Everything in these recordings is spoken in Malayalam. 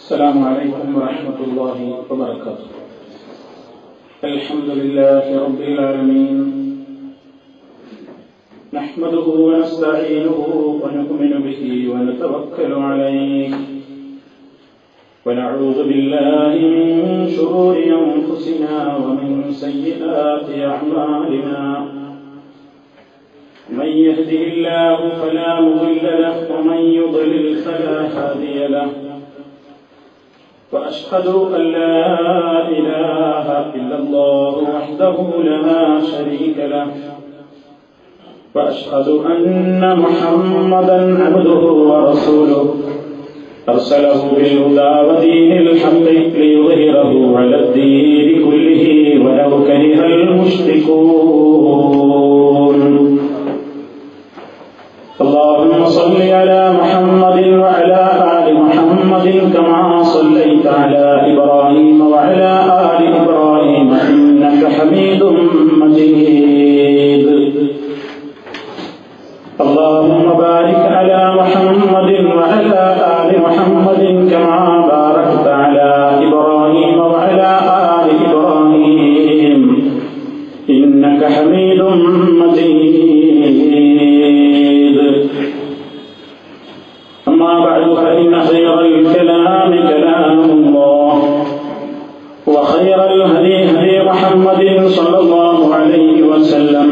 السلام عليكم ورحمة الله وبركاته. الحمد لله رب العالمين، نحمده ونستعينه ونؤمن به ونتوكل عليه، ونعوذ بالله من شرور أنفسنا ومن سيئات أعمالنا. من يهده الله فلا مضل له ومن يضلل فلا هادي له، وأشهد أن لا إله إلا الله وحده لا شريك له، وأشهد أن محمدا عبده ورسوله أرسله بالهدى ودين الحق ليظهره على الدين كله ولو كره المشركون. اللهم صل على محمد وعلى آل محمد كما صليت على إبراهيم وعلى آل إبراهيم إنك حميد مجيد. اللهم بارك على محمد وعلى آل محمد كما باركت على إبراهيم وعلى آل إبراهيم إنك حميد مجيد. أما بعد فإن خير الكلام كلام الله، وخير الهدي هدي محمد صلى الله عليه وسلم،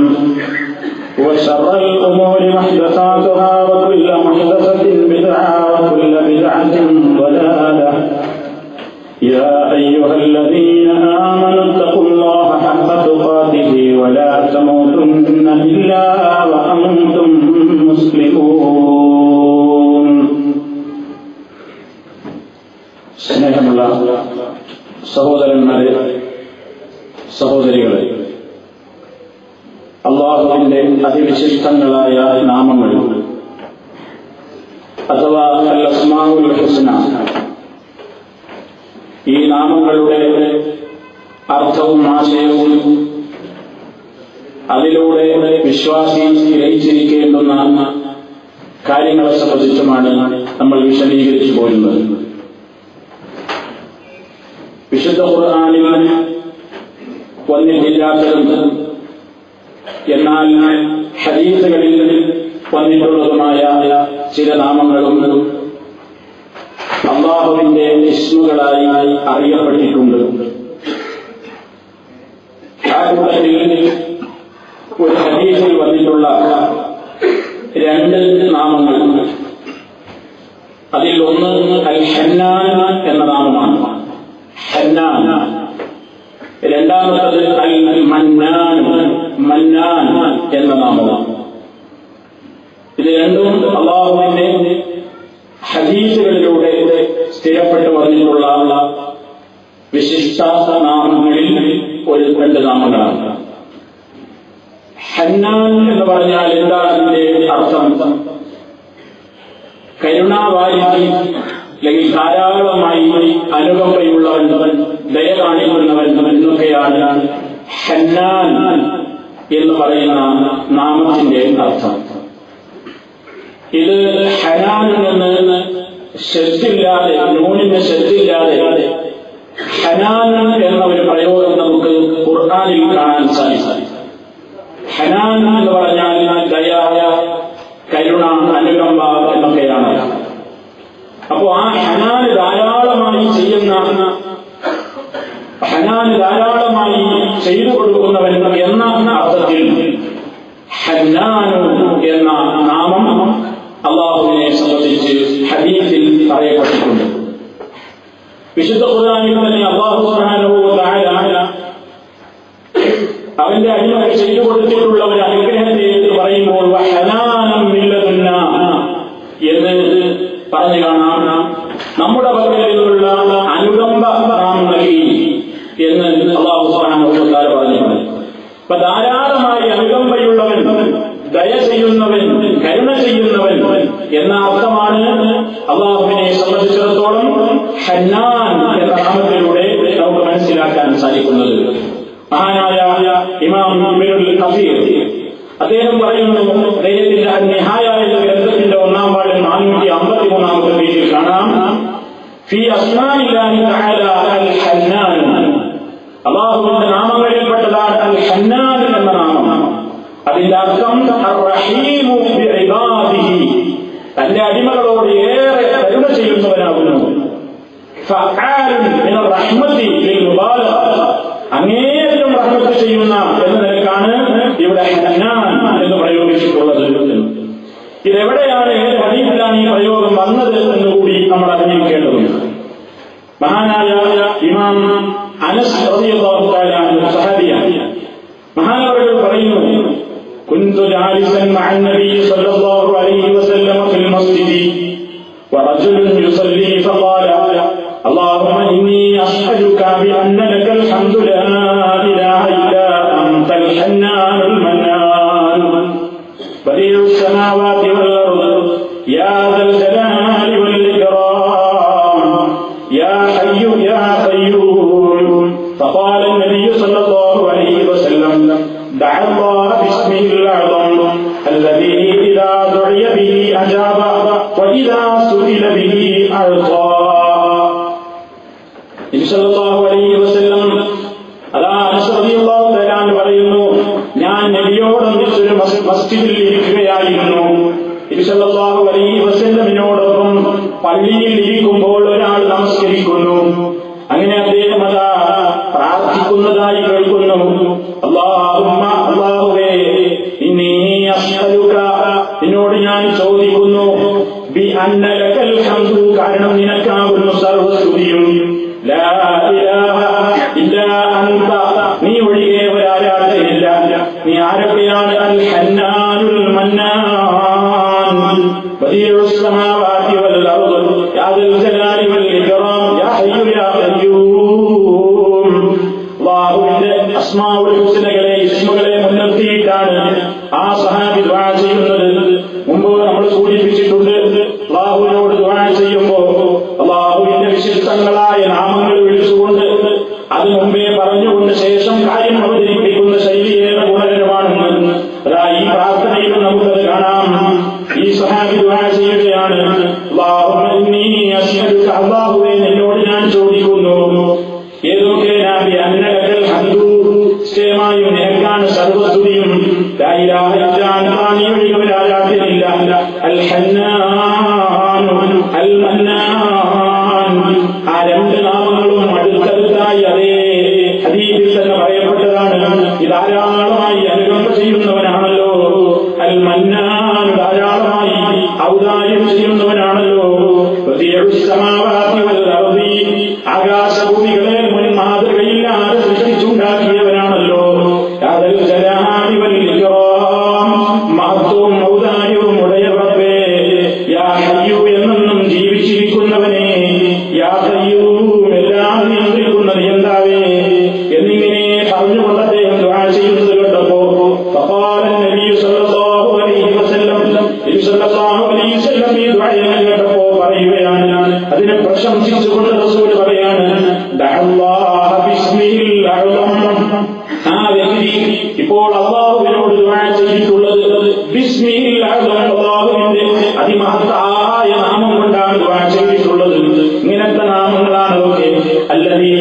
وشر الأمور محدثاتها وكل محدثة بدعة وكل بدعة ضلالة. يا أيها الذين آمنوا اتقوا الله حق تقاته ولا تموتن إلا وأنتم مسلمون. സ്നേഹമുള്ള സഹോദരന്മാരെ, സഹോദരികളെ, അല്ലാഹുവിന്റെ അതിവിശിഷ്ടങ്ങളായ നാമങ്ങൾ അഥവാ അൽ അസ്മാഉൽ ഹുസ്ന, ഈ നാമങ്ങളുടെ അർത്ഥവും ആശയവും അതിലൂടെ വിശ്വാസി ഗ്രഹിച്ചിരിക്കേണ്ടുന്ന കാര്യങ്ങളെ സംബന്ധിച്ചുമാണ് നമ്മൾ വിശദീകരിച്ചു പോരുന്നത്. വിശുദ്ധ ഖുർആനിൽ വന്നിട്ടില്ലാത്തതും എന്നാൽ ഹദീസുകളിൽ വന്നിട്ടുള്ളതുമായ ചില നാമങ്ങളും അല്ലാഹുവിന്റെ ഇസ്മുകളായി അറിയപ്പെട്ടിട്ടുണ്ട്. ആ കൂട്ടത്തിൽ ഒരു ഹദീസിൽ വന്നിട്ടുള്ള രണ്ട് നാമങ്ങൾ, അതിൽ ഒന്ന് അൽ ഹന്നാൻ എന്ന നാമമാണ്. ഹന്നാൻ. രണ്ടാമത്തത് അൽ മന്നാൻ, മന്നാൻ എന്ന നാമമാണ്. ഇത് രണ്ടും അല്ലാഹുവിന്റെ ഹദീസുകളിലൂടെ സ്ഥിരപ്പെട്ടു വന്നിട്ടുള്ള വിശിഷ്ട നാമങ്ങളിൽ ഒരു രണ്ട് നാമങ്ങളാണ്. ഹന്നാൻ എന്ന് പറഞ്ഞാൽ എന്താണ് അതിന്റെ അർത്ഥം? കരുണാവാരിധി, അല്ലെങ്കിൽ ധാരാളമായി അനുകമ്പയുള്ളവൻ, ദയ കാണിക്കുന്നവൻ എന്നൊക്കെയാണ് ഹന്നാൻ എന്ന് പറയുന്ന നാമത്തിന്റെ അർത്ഥം. ഇത് ഹനാനിൽ നിന്ന് ശ്രദ്ധില്ലാതെ, നൂനിന്റെ ശ്രദ്ധില്ലാതെ ഹനാൻ എന്ന ഒരു പ്രയോഗം നമുക്ക് ഖുർആനിൽ കാണാൻ സാധിക്കും. ഹനാൻ എന്ന് പറഞ്ഞാൽ ദയ, കരുണ, അനുകമ്പ എന്നൊക്കെയാണ്. അപ്പോ ആ ഹനാന് ധാരാളമായി ചെയ്തു കൊടുക്കുന്നവൻ എന്ന അർത്ഥത്തിൽ ഹന്നാനു എന്ന നാമം അല്ലാഹുവിനെ സംബന്ധിച്ച് ഹദീസിൽ പറയപ്പെട്ടിട്ടുണ്ട്. വിശുദ്ധ ഖുർആനിൽ തന്നെ അല്ലാഹു സുബ്ഹാനഹു വ തആല അവന്റെ അടിമകൾ ചെയ്തു കൊടുത്തിട്ടുള്ള ഒരു അനുഗ്രഹത്തെ എന്ന് പറയുമ്പോൾ വഹനാനം മിൻ ലദുന്നാ എന്ന് പറഞ്ഞു കാണാം. നമ്മുടെ പക്കലുള്ള അനുകമ്പ നാം നൽകി എന്ന് അല്ലാഹു സുബ്ഹാനഹു വ തആല പറഞ്ഞിട്ടുണ്ട്. അപ്പൊ ധാരാളമായി അനുകമ്പയുള്ളവൻ, ദയ ചെയ്യുന്നവൻ, കരുണ ചെയ്യുന്നവൻ എന്ന അർത്ഥമാണ് അല്ലാഹുവിനെ സംബന്ധിച്ചിടത്തോളം ഹന്നാൻ എന്ന നാമത്തിലൂടെ നമുക്ക് മനസ്സിലാക്കാൻ സാധിക്കുന്നത്. മഹാനായ ഇമാം ഇബ്നുൽ കസീർ അദ്ദേഹം പറയുന്നു, അദ്ദേഹത്തിന്റെ നിഹായ എന്ന ഗ്രന്ഥത്തിന്റെ 1-ാം വാള്യം 453-ാമത്തെ പേജിൽ കാണാം, ഫീ അസ്മാഇല്ലാഹി തആല അൽ ഹന്നാൻ, അല്ലാഹുവിന്റെ നാമങ്ങളിൽപ്പെട്ടതാണ് അൽ ഹന്നാൻ എന്ന നാമം. അതിന്റെ അർത്ഥം അർ-റഹീമു ബിഇബാദിഹി, തന്റെ അടിമകളോട് ഏറെ കരുണ ചെയ്യുന്നവനാകുന്നു. ഫഅാലുൻ മിനർ റഹ്മത്തി ലിൽ മുബാലഗ, അങ്ങേയറ്റം റഹ്മത്ത് ചെയ്യുന്ന എന്ന നിലക്കാണ് ഇവിടെ ഹന്നാൻ എന്ന് പ്രയോഗിച്ചിട്ടുള്ളത്. ഇതെവിടെയാണ്, ഏത് ഹദീസിലാണ് ഈ പ്രയോഗം വന്നത് എന്ന് കൂടി നമ്മൾ അറിഞ്ഞിരിക്കേണ്ടതുണ്ട്. മഹാനായ ഇമാം അനസ് റളിയല്ലാഹു തആല അൻഹു സഹാബിയാണ്. മഹാനവറുകൾ പറയുന്നു, കുന്തു ജാലിസൻ മഅ നബി സ്വല്ലല്ലാഹു അലൈഹി വസല്ലം ഫിൽ മസ്ജിദി വറജുലുൻ യുസല്ലി ഫഖാല اللهم إني أسألك بأن لك الحمد لا إله إلا أنت الحنان المنان بديع السماوات والأرض يا ذا الجلال والإكرام يا حي يا قيوم. فقال النبي صلى الله عليه وسلم دع الله باسمه الأعظم الذي إذا دعي به أجاب وإذا سئل به أعطى. നബി സല്ലല്ലാഹു അലൈഹി വസല്ലം അതാ അനസ് റളിയല്ലാഹു തആല അൻഹു പറയുന്നു, ഞാൻ നബിയോടൊന്നിച്ചൊരു മസ്ജിദിൽ ഇരിക്കുകയായിരുന്നു. നബി സല്ലല്ലാഹു അലൈഹി വസല്ലമിനോടൊപ്പം പള്ളിയിൽ ഇരിക്കുമ്പോൾ ഒരാൾ നമസ്കരിക്കുന്നു. അങ്ങനെ അദ്ദേഹം അതാ പ്രാർത്ഥിക്കുന്നതായി കേൾക്കുന്നു. അല്ലാഹുമ്മ, അല്ലാഹുവേ, ഇന്നീ അസ്അലുക, നിന്നോട് ഞാൻ ചോദിക്കുന്നു, ബി അന്ന ലകൽ ഹംദു, കാരണം നിനക്കാവുന്നു സർവ്വസ്തുതിയും, ലാ ഇലാഹ ഇല്ലാ അൻത, നീ ഒഴികെ ഒരാരാധനയില്ല. നീ ആരൊക്കെയാണ്? അൽ ഹന്നാനുൽ മന്നാൻ ബദീഉസ് സമാവാതി വൽ അർദ് യാ ദൽ ജലാലി വൽ ഇക്റാം യാ ഹയ്യു യാ ഖയ്യൂം. അല്ലാഹുവിന്റെ അസ്മാഉൽ ഹുസ്നകളെ, ഇസ്മുകളെ മുൻനിർത്തിയിട്ടാണ് ആ സഹാബി ദുആ ചെയ്യുന്നത്. മുമ്പ് നമ്മൾ സൂചിപ്പിച്ചിട്ടുണ്ട്, അല്ലാഹുവിനോട് ദുആ ചെയ്യുമ്പോൾ അല്ലാഹുവിന്റെ വിശിഷ്ടങ്ങളായ നാമങ്ങൾ വിളിച്ചുകൊണ്ട് അത് മുമ്പേ പറഞ്ഞുകൊണ്ട് ശേഷം കാര്യം അവതരിപ്പിക്കുന്ന ശൈലിയേറെ ഗുണകരമാണെന്ന് അതാ ഈ പ്രാർത്ഥനയിൽ നമുക്കത് കാണാം. ഈ സഹാബി ദുആ ചെയ്യുകയാണ്, അല്ലാഹുമ്മ ഇന്നി അസ്അലുക, അല്ലാഹുവേ, നിന്നോട് ഞാൻ ചോദിക്കുന്നു, ഏതൊക്കെ നബി അന്നലകൽ ഹംദു, നിശ്ചയമായും നിനക്കാണ് സർവ്വസ്തുതിയും, ലാ ഇലാഹ ഇല്ലാ അൻത, നീ ഒഴികെ ഒരാരാധ്യനില്ല, അൽ ഹന്നാൻ അൽ മന്നാൻ. ആ രണ്ട് നാമങ്ങളും അടുത്തടുത്തായി അതേ ഹദീസിൽ തന്നെ പറയപ്പെട്ടതാണ്. ഇത് ധാരാളമായി അനുകമ്പ ചെയ്യുന്നവനാണല്ലോ, അൽ മന്നാൻ ധാരാളമായി ഔദാര്യം ചെയ്യുന്നവനാണല്ലോ, ബദീഉസ് സമാവാതി വൽ അർദി, ആകാശഭൂമികളെ മുൻ മാതൃകയില്ലാതെ സൃഷ്ടിച്ചുണ്ടാക്കിയവനാണല്ലോ, യാ ദൽ ജലാലി വൽ ഇക്റാം, മഹത്വവും ഔദാര്യവും ഉടയ റബ്ബേ, യാ ഹയ്യു, എന്നെന്നും ജീവിച്ചിരിക്കുന്നവനെ, യാ ഖയ്യൂം, എല്ലാം നിയന്ത്രിക്കുന്ന നിയന്താവേ എന്നിങ്ങനെ പറഞ്ഞുകൊണ്ട് അദ്ദേഹം ദുആ ചെയ്യുന്നത് കേട്ടപ്പോ ഫഖാല നബി സല്ലല്ലാഹു അലൈഹി വസല്ലം, നബി സല്ലല്ലാഹു അലൈഹി വസല്ലം ഈ ദുആ കേട്ടപ്പോ പറയുകയാണ്, അതിനെ പ്രശംസിച്ചുകൊണ്ട് റസൂൽ പറയാണ്, ദഅല്ലാഹ ബിസ്മിഹിൽ അഅ്ലം. ആ വ്യക്തി ഇപ്പോൾ അല്ലാഹുവിനോട് ദുആ ചെയ്തിട്ടുള്ളത് ബിസ്മിഹിൽ അഅ്ലം, അല്ലാഹുവിന്റെ അതിമഹത്തായ നാമം കൊണ്ടാണ് ദുആ ചെയ്തിട്ടുള്ളത്. ഇങ്ങനത്തെ നാമങ്ങളാണ് അതൊക്കെ. അല്ലദീ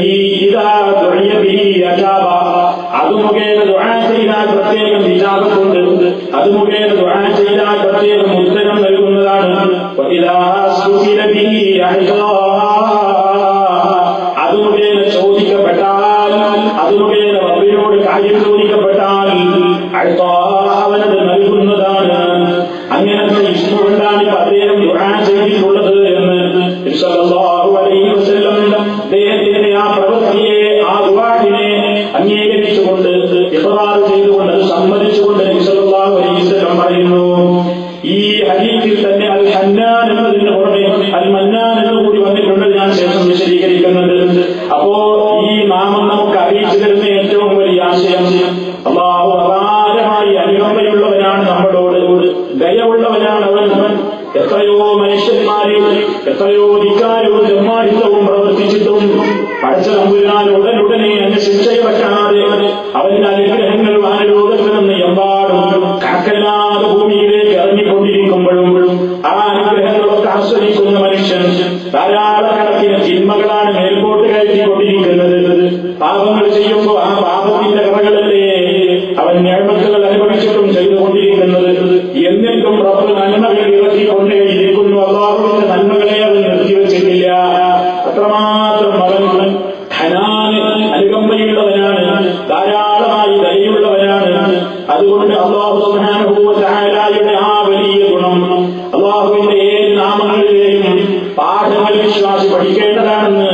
ഇദാ ദുഇയ ബിഹി അജാബ, അത് മുഖേന ദുആ ചെയ്താൽ പ്രത്യേകം ഇജാബത്തുണ്ട്, അത് മുഖേന ദുആ ചെയ്താൽ പ്രത്യേകം ഉത്തരം നൽകുന്നതാണ്. വഇദാ സുഇല ബിഹി അഹ്സാ, അത് മുഖേന ചോദിക്കപ്പെട്ടാൽ, അത് മുഖേന റബ്ബിനോട് കാര്യം ചോദിക്കപ്പെട്ടാൽ അഅ്താ, അവനത് നൽകുന്നതാണ്. അങ്ങനത്തെ ഇസ്മു കൊണ്ടാണ് അദ്ദേഹം ദുആ ചെയ്തിട്ടുള്ളത് എന്ന് നബി സല്ലല്ലാഹു അലൈഹി ആയിരക്കണക്കിന് തിന്മകളാണ് മേൽപോട്ട് കയറ്റിക്കൊണ്ടിരിക്കുന്നത്. പാപങ്ങൾ ചെയ്യുമ്പോൾ ആ പാപത്തിന്റെ കറകളല്ലേ അവൻ നിഅമത്തുകൾ അനുഭവിച്ചിട്ടും ചെയ്തുകൊണ്ടിരിക്കുന്നത്. എന്നിട്ടും റബ്ബ് നന്മകൾ ഇറക്കിക്കൊണ്ടേയിരിക്കുന്നു. അല്ലാഹുവിന്റെ നന്മകളെ അവൻ നിർത്തിവെച്ചിട്ടില്ല. അത്രമാത്രം അവൻ ഹനാന് അനുകമ്പയുള്ളവനാണ്, ധാരാളമായി ദയയുള്ളവനാണ്. അതുകൊണ്ട് അല്ലാഹു സുബ്ഹാനഹു വ തആലയുടെ ആ വലിയ ഗുണം, അല്ലാഹുവിന്റെ ഏത് നാമങ്ങളിലെയും പാഠങ്ങൾ വിശ്വാസി പഠിക്കേണ്ടതാണെന്ന്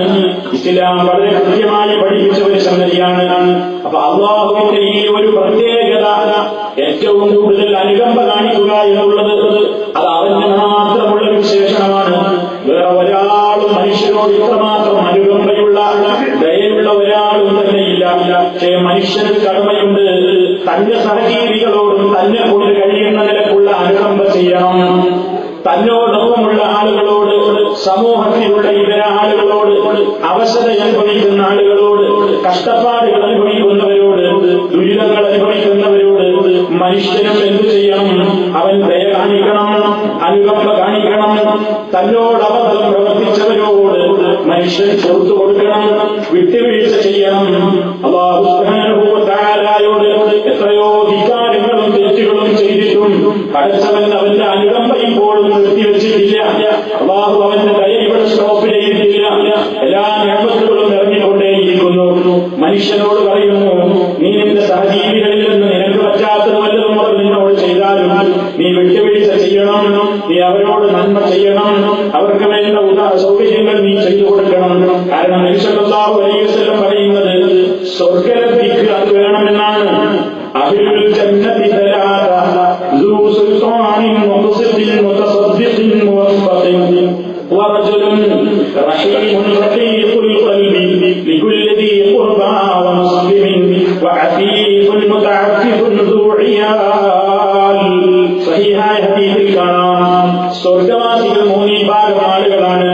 ഇസ്ലാം വളരെ കൃത്യമായി പഠിപ്പിച്ച ഒരു സംഗതിയാണ്. അപ്പൊ അല്ലാഹുവിന്റെ ഈ ഒരു പ്രത്യേകത, ഏറ്റവും കൂടുതൽ അനുകമ്പ കാണിക്കുക എന്നുള്ളത് അത് അവന് മാത്രമുള്ള വിശേഷണമാണ്. വേറെ ഒരാളും മനുഷ്യനോട് ഇത്രമാത്രം അനുകമ്പയുള്ള ദയയുള്ള ഒരാളും തന്നെയില്ല. പക്ഷേ മനുഷ്യന് കടമയുണ്ട്, തന്റെ സഹജീവികളോടും തന്നെ കൊണ്ട് കഴിയുന്ന നിലക്കുള്ള അനുകമ്പ ചെയ്യണം. തന്നോടൊപ്പമുള്ള ആളുകളോട്, സമൂഹത്തിലുള്ള ഇതര ആളുകളോട്, അവശത അനുഭവിക്കുന്ന ആളുകളോട്, കഷ്ടപ്പാടുകൾ അനുഭവിക്കുന്നവരോട്, ദുരിതങ്ങൾ അനുഭവിക്കുന്നവരോട് മനുഷ്യനും എന്തു ചെയ്യണം? അവൻ ദയ കാണിക്കണം, അനുകമ്പ കാണിക്കണം. തന്നോട് അബദ്ധം പ്രവർത്തിച്ചവരോട് മനുഷ്യൻ പുറത്തു കൊടുക്കണം, വിട്ടുവീഴ്ച ചെയ്യണം. അല്ലാഹു സുബ്ഹാനഹു വ തആലയോട് എത്രയോ ധിക്കാരങ്ങളും തെറ്റുകളും ചെയ്തിട്ടും പടച്ചവൻ അവന്റെ അനുകമ്പ ഇപ്പോഴും നിർത്തിവെച്ചിട്ടില്ല. അല്ലാഹു അവന്റെ ദയ ഇവിടെ സ്റ്റോപ്പ് ചെയ്തിട്ടില്ല. എല്ലാ നിഅമത്തുകളും നിറഞ്ഞുകൊണ്ടേയിരിക്കുന്നു. മനുഷ്യനോട് പറയുന്നു, നീ നിന്റെ സഹജീവികളിൽ നിന്ന് നിനക്ക് പറ്റാത്തത് വല്ലതും അവർ നിന്നോട് ചെയ്താലും നീ വിട്ടുവീഴ്ച ചെയ്യണം, നീ അവരോട് നന്മ ചെയ്യണം, അവർക്ക് വേണ്ട സൗകര്യങ്ങൾ നീ ചെയ്തു കൊടുക്കണം. കാരണം നബി സല്ലല്ലാഹു അലൈഹി വസല്ലം പറയുന്നത് സ്വർഗ്ഗലബ്ധിക്ക് അത് വേണമെന്നാണ്. അഹ്ലുൽ ജന്നതി തലാത ذو سلطان مقسط متصدق موفق ورجل رحيم رقيق القلب لكل ذي قربى ومسلم وعفيف متعفف ذو عيال. സഹീഹായ ഹദീസിൽ കാണാം, സ്വർഗ്ഗവാസികൾ മൂന്ന് വിഭാഗം ആളുകളാണ്.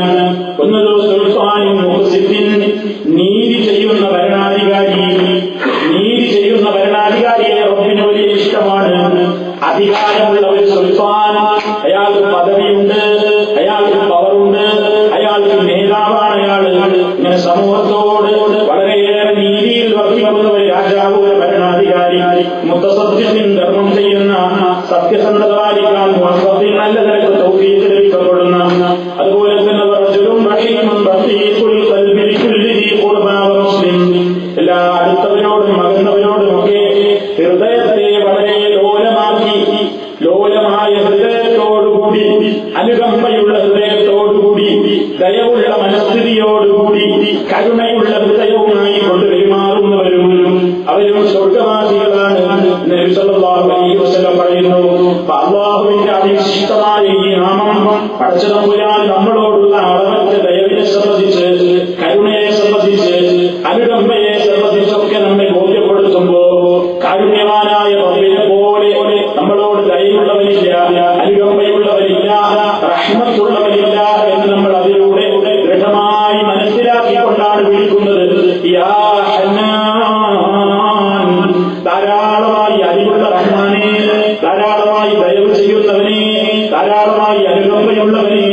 ഒന്ന് സുൽത്താനും മുഖ്സിത്തിൻ, നീതി ചെയ്യുന്ന ഭരണാധികാരി. നീതി ചെയ്യുന്ന ഭരണാധികാരിയെ റബ്ബിന് വലിയ ഇഷ്ടമാണ്. അധികാരമുള്ള ഒരു സുൽത്താൻ, അയാൾക്ക് പദവിയുണ്ട്, അയാൾക്ക് പവറുണ്ട്, അയാൾക്ക് നേതാവാണ്. ഇങ്ങനെ സമൂഹത്തോട് വളരെയേറെ നീതിയിൽ വർത്തിക്കുന്ന ഒരു രാജാവ്, ഒരു ഭരണാധികാരി. മുത്തസദ്ദിഖിൻ, ധർമ്മം ചെയ്യുന്ന, സത്യസന്ധത പാലിക്കാൻ നല്ല നിലക്ക് തൗഫീഖ് ലഭിക്കപ്പെടുന്ന. അതുപോലെ തന്നെ റജുലുൻ റഹീമുൻ റഖീഖുൽ ഖൽബി ലികുല്ലി ദീ ഖുർബാ വമുസ്ലിം, എല്ലാ അടുത്തവരോടും അകന്നവരോടുമൊക്കെ ഹൃദയത്തെ വളരെ ലോലമായ ഹൃദയത്തോടുകൂടി, അനുകമ്പയുള്ള ഹൃദയത്തോടുകൂടി, ദയവുള്ള മനസ്ഥിതിയോടുകൂടി, കരുണയുള്ള ഹൃദയവുമായി കൊണ്ട് പെരുമാറുന്നവരും അവരും സ്വർഗ്ഗവാസികളാണ്. നബി സല്ലല്ലാഹു അലൈഹി വസല്ലം പറയുന്നു, അല്ലാഹുവിന്റെ അതിവിശിഷ്ടമായ ഈ നാമം പടച്ചതമ്പുരാൻ നമ്മളോടുള്ള അളവറ്റ ദയവിനെ സംബന്ധിച്ച്, കരുണയെ സംബന്ധിച്ച്, അനുകമ്പയെ സംബന്ധിച്ചൊക്കെ നമ്മെ ബോധ്യപ്പെടുത്തുമ്പോ കാരുണ്യവാനായ റബ്ബിനെ പോലെ നമ്മളോട് ദയയുള്ളവരില്ല, അനുകമ്പയുള്ളവരില്ല, റഹ്മത്തുള്ളവരില്ല എന്ന് നമ്മൾ അതിലൂടെ ദൃഢമായി മനസ്സിലാക്കിക്കൊണ്ടാണ് വിളിക്കുന്നത്. യാ ഹന്നാൻ, ധാരാളമായി അറിവുള്ള റഹ്മാനെ, ധാരാളമായി ദയവ് ചെയ്യുന്നവനെ, ധാരാളമായി അനുകമ്പയുള്ളവനെ.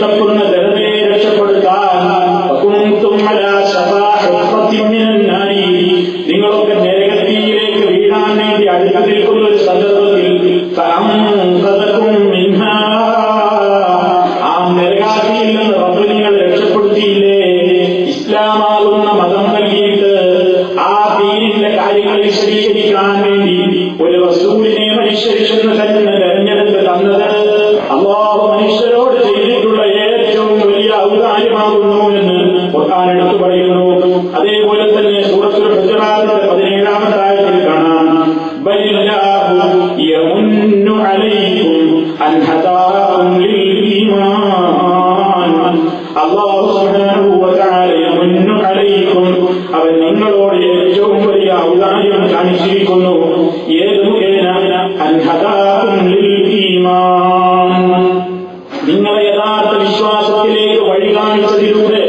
തപ്പുന്ന ജനതയെ രക്ഷപ്പെടുത്താൻ നിങ്ങളൊക്കെ നരകത്തിയിലേക്ക് വീഴാൻ വേണ്ടി അടുത്ത് നിൽക്കുന്ന ഒരു സന്ദർഭത്തിൽ ആ നരകാത്തിയിൽ നിന്ന് റബ്ബ് നിങ്ങൾ രക്ഷപ്പെടുത്തിയില്ലേ? ഇസ്ലാമാകുന്ന മതം നൽകിയിട്ട് ആ ദീനിന്റെ കാര്യങ്ങൾ വിശദീകരിക്കാൻ വേണ്ടി ഒരു റസൂലിനെ മനുഷ്യരിൽ നിന്ന് തന്നെ തെരഞ്ഞെടുത്ത് തന്നത് അല്ലാഹു മനുഷ്യരോട് ചെയ്തിട്ടുള്ള ഏറ്റവും വലിയ ഔദാര്യമാകുന്നു എന്ന് ഖുർആൻ എടുത്തു പറയുന്നു. അതേപോലെ തന്നെ സൂറത്തുൽ ഹുജറാത്തിന്റെ 17-ാമത്തെ ആയത്തിൽ കാണാം, ബലില്ലാഹു യമുന്നു അലൈക്കും അൻ ഹദാകും ലിൽ ഈമാൻ. അല്ലാഹു സുബ്ഹാനഹു വ തആല യമുന്നു അലൈക്കും, അവൻ നിങ്ങളോട് ഏറ്റവും വലിയ ഔദാര്യം കാണിച്ചിരിക്കുന്നു. ഏത് മുഖേന? അൻ ഹദാകും ലിൽ ഈമാൻ, നിങ്ങളെ യഥാർത്ഥ വിശ്വാസത്തിലേക്ക് വഴി കാണിച്ചതിലൂടെ,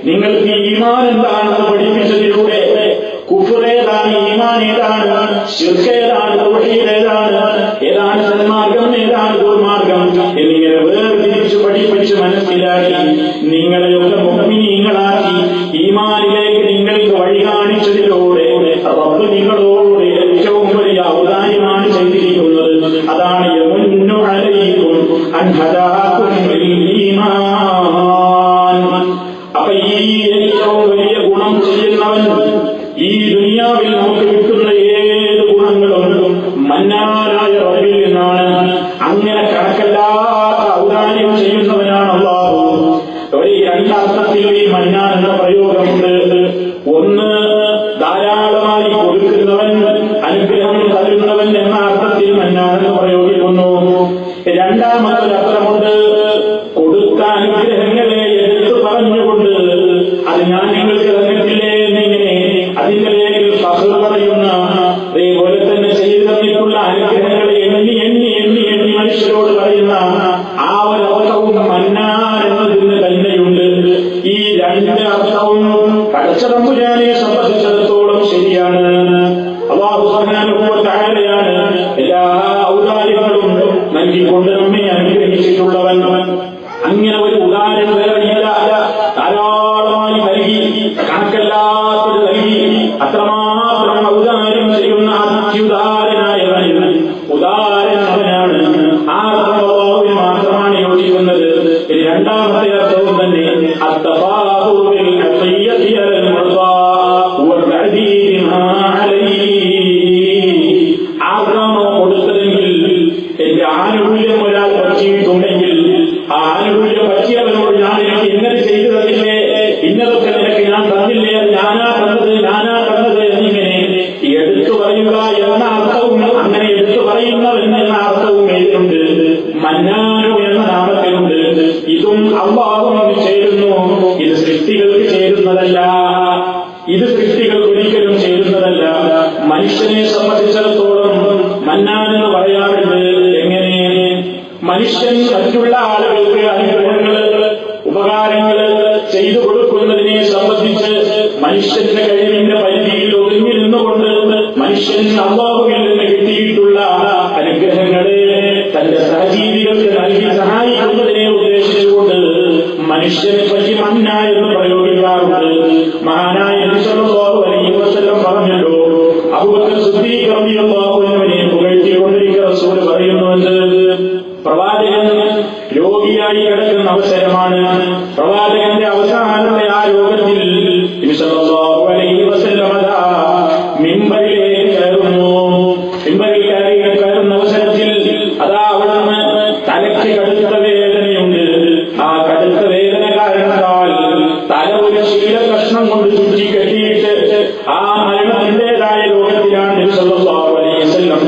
നിങ്ങൾക്ക് ഈമാൻ എന്താണെന്ന് പഠിപ്പിച്ചതിലൂടെ, കുഫ്ർ ഏതാണ്, ഈമാൻ ഏതാണ്, ശിർക്ക് ഏതാണ്, തൗഹീദ് ഏതാണ്, ഏതാണ് സന്മാർഗം, ഏതാണ് ദുർമാർഗം എന്നിങ്ങനെ വേർതിരിച്ച് പഠിപ്പിച്ച് മനസ്സിലാക്കി നിങ്ങളെയൊക്കെ മുഅ്മിനീങ്ങളാക്കി ഈമാനിലേക്ക് നിങ്ങൾക്ക് വഴി കാണിച്ചതിലൂടെ റബ്ബ് നിങ്ങളോട് ഏറ്റവും വലിയ ഔദാര്യമാണ് ചെയ്തിരിക്കുന്നത്. അതാണ് യമുന്നു അലൈക്കും അൻ ഹദാകും ലിൽ ഈമാൻ. അപ്പൊ ഈ ഏറ്റവും വലിയ ഗുണം ചെയ്യുന്നവൻ ഈ ദുനിയാവിൽ നമുക്ക് കിട്ടുന്ന ഏത് ഗുണങ്ങളും മന്നാനായ റബ്ബിൽ നിന്നാണ്. അങ്ങനെ കണക്കല്ലാത്ത ഔദാര്യം ചെയ്യുന്നവനാണ് അല്ലാഹു. ഒരു രണ്ടർത്ഥത്തിൽ ഈ മന്നാൻ എന്ന പ്രയോഗമുണ്ട്. ഒന്ന്, ധാരാളമായി കൊടുക്കുന്നവൻ, അനുഗ്രഹം തരുന്നവൻ എന്ന അർത്ഥത്തിൽ മന്നാൻ എന്ന് പ്രയോഗിക്കുന്നു. രണ്ടാമത്തെ അർത്ഥമുണ്ട്, കൊടുത്ത അനുഗ്രഹങ്ങളെ എടുത്തു പറഞ്ഞുകൊണ്ട് അത് ഞാൻ നിങ്ങൾക്ക് തന്നിട്ടില്ലേ എന്നിങ്ങനെ അതിന്റെ പേരിൽ ഫഖ്ർ പറയുന്ന, അതേപോലെ തന്നെ ചെയ്തു തന്നിട്ടുള്ള അനുഗ്രഹങ്ങളെ എണ്ണി എണ്ണി എണ്ണി എണ്ണി മനുഷ്യരോട് പറയുന്ന ആ ഒരു അർത്ഥവും മന്നാൻ എന്നതിന് തന്നെയുണ്ട്. ഈ രണ്ട് അർത്ഥവും പടച്ചതമ്പുരാനെ സംബന്ധിച്ചിടത്തോളം ശരിയാണ്. അല്ലാഹു സുബ്ഹാനഹു വ തആലയാണ് എല്ലാ ഔദാര്യങ്ങളും നൽകിക്കൊണ്ട് നമ്മെ അനുഗ്രഹിച്ചിട്ടുള്ളവൻ. അങ്ങനെ ഒരു ഉദാഹരണം വേറെയില്ല. ധാരാളമായി നൽകി, കണക്കല്ലാത്തത് നൽകി, അത്രമാത്രം ഔദാര്യം ചെയ്യുന്ന അത്യുദാരനായവൻ ഉദാരനവനാണ്. ആ അർത്ഥം മാത്രമാണ് യോജിക്കുന്നത്. രണ്ടാമത്തെ അർത്ഥവും തന്നെ ആഗ്രഹമോ കൊടുത്തതെങ്കിൽ എന്റെ ആനുകൂല്യം ഒരാൾ പറ്റിയിട്ടുണ്ടെങ്കിൽ ആ ആനുകൂല്യം പറ്റിയവനോട് ഞാൻ എനിക്ക് ഇന്നത് ചെയ്തു തന്നില്ലേ, ഇന്നതൊക്കെ നിനക്ക് ഞാൻ തന്നില്ലേ, അത് ഞാനാ തന്നത് എന്നിങ്ങനെ എടുത്തു പറയുക എന്ന അർത്ഥവും, അങ്ങനെ എടുത്തു പറയുന്നവൻ എന്ന അർത്ഥവും ഇതിലുണ്ട്. മന്നാനു എന്ന നാമത്തിലുണ്ട്. ഇതും അല്ലാഹുവിന് ചേരുന്നു. ഇത് സൃഷ്ടികൾക്ക് ചേരുന്നതല്ല. ഇത് സൃഷ്ടികൾക്ക് ഒരിക്കലും ചേരുന്നതല്ല. മനുഷ്യനെ സംബന്ധിച്ചിടത്തോളം മന്നാൻ എന്ന് പറയാറുണ്ട്. എങ്ങനെ? മനുഷ്യൻ മറ്റുള്ള ആളുകൾക്ക് അനുഗ്രഹങ്ങൾ, ഉപകാരങ്ങൾ ചെയ്തു കൊടുക്കുന്നതിനെ സംബന്ധിച്ച് മനുഷ്യന്റെ കഴിവിന്റെ പരിധിയിൽ ഒതുങ്ങി നിന്നുകൊണ്ട് മനുഷ്യൻ അല്ലാഹുവിൽ നിന്ന് കിട്ടിയിട്ടുള്ള അനുഗ്രഹങ്ങളെ തന്റെ സഹജീവികൾക്ക് നൽകി സഹായിക്കുന്നതിനെ ഉദ്ദേശിച്ചുകൊണ്ട് മനുഷ്യനെ പറ്റി മന്ന എന്ന് പ്രയോഗിക്കാറുണ്ട്. മഹാനായ നബി സല്ലല്ലാഹു അലൈഹി വസല്ലം പറഞ്ഞല്ലോ, അബൂബക്കർ സിദ്ദീഖ് റളിയല്ലാഹു അൻഹുവിനെ പുകഴ്ത്തിക്കൊണ്ടിരിക്കുന്ന റസൂൽ പറയുന്നുണ്ട്, പ്രവാചകൻ രോഗിയായി കിടക്കുന്ന അവസരമാണ്. പ്രവാചകന്റെ അവസാനത്തെ ആ രോഗത്തിൽ നബി സല്ലല്ലാഹു അലൈഹി വസല്ലം മിമ്പറിലേക്ക് കയറുന്നു. മിമ്പറിൽ കയറുന്ന അവസരത്തിൽ അതാ അവിടുന്ന് തലയ്ക്ക് കടുത്ത വേദനയുണ്ട്. ആ കടുത്ത വേദന കാരണത്താൽ തല ഒരു ശീലകഷ്ണം കൊണ്ട് ചുറ്റി കെട്ടിയിട്ട് ആ മരണത്തിന്റേതായ രോഗത്തിലാണ് നബി സല്ലല്ലാഹു അലൈഹി വസല്ലം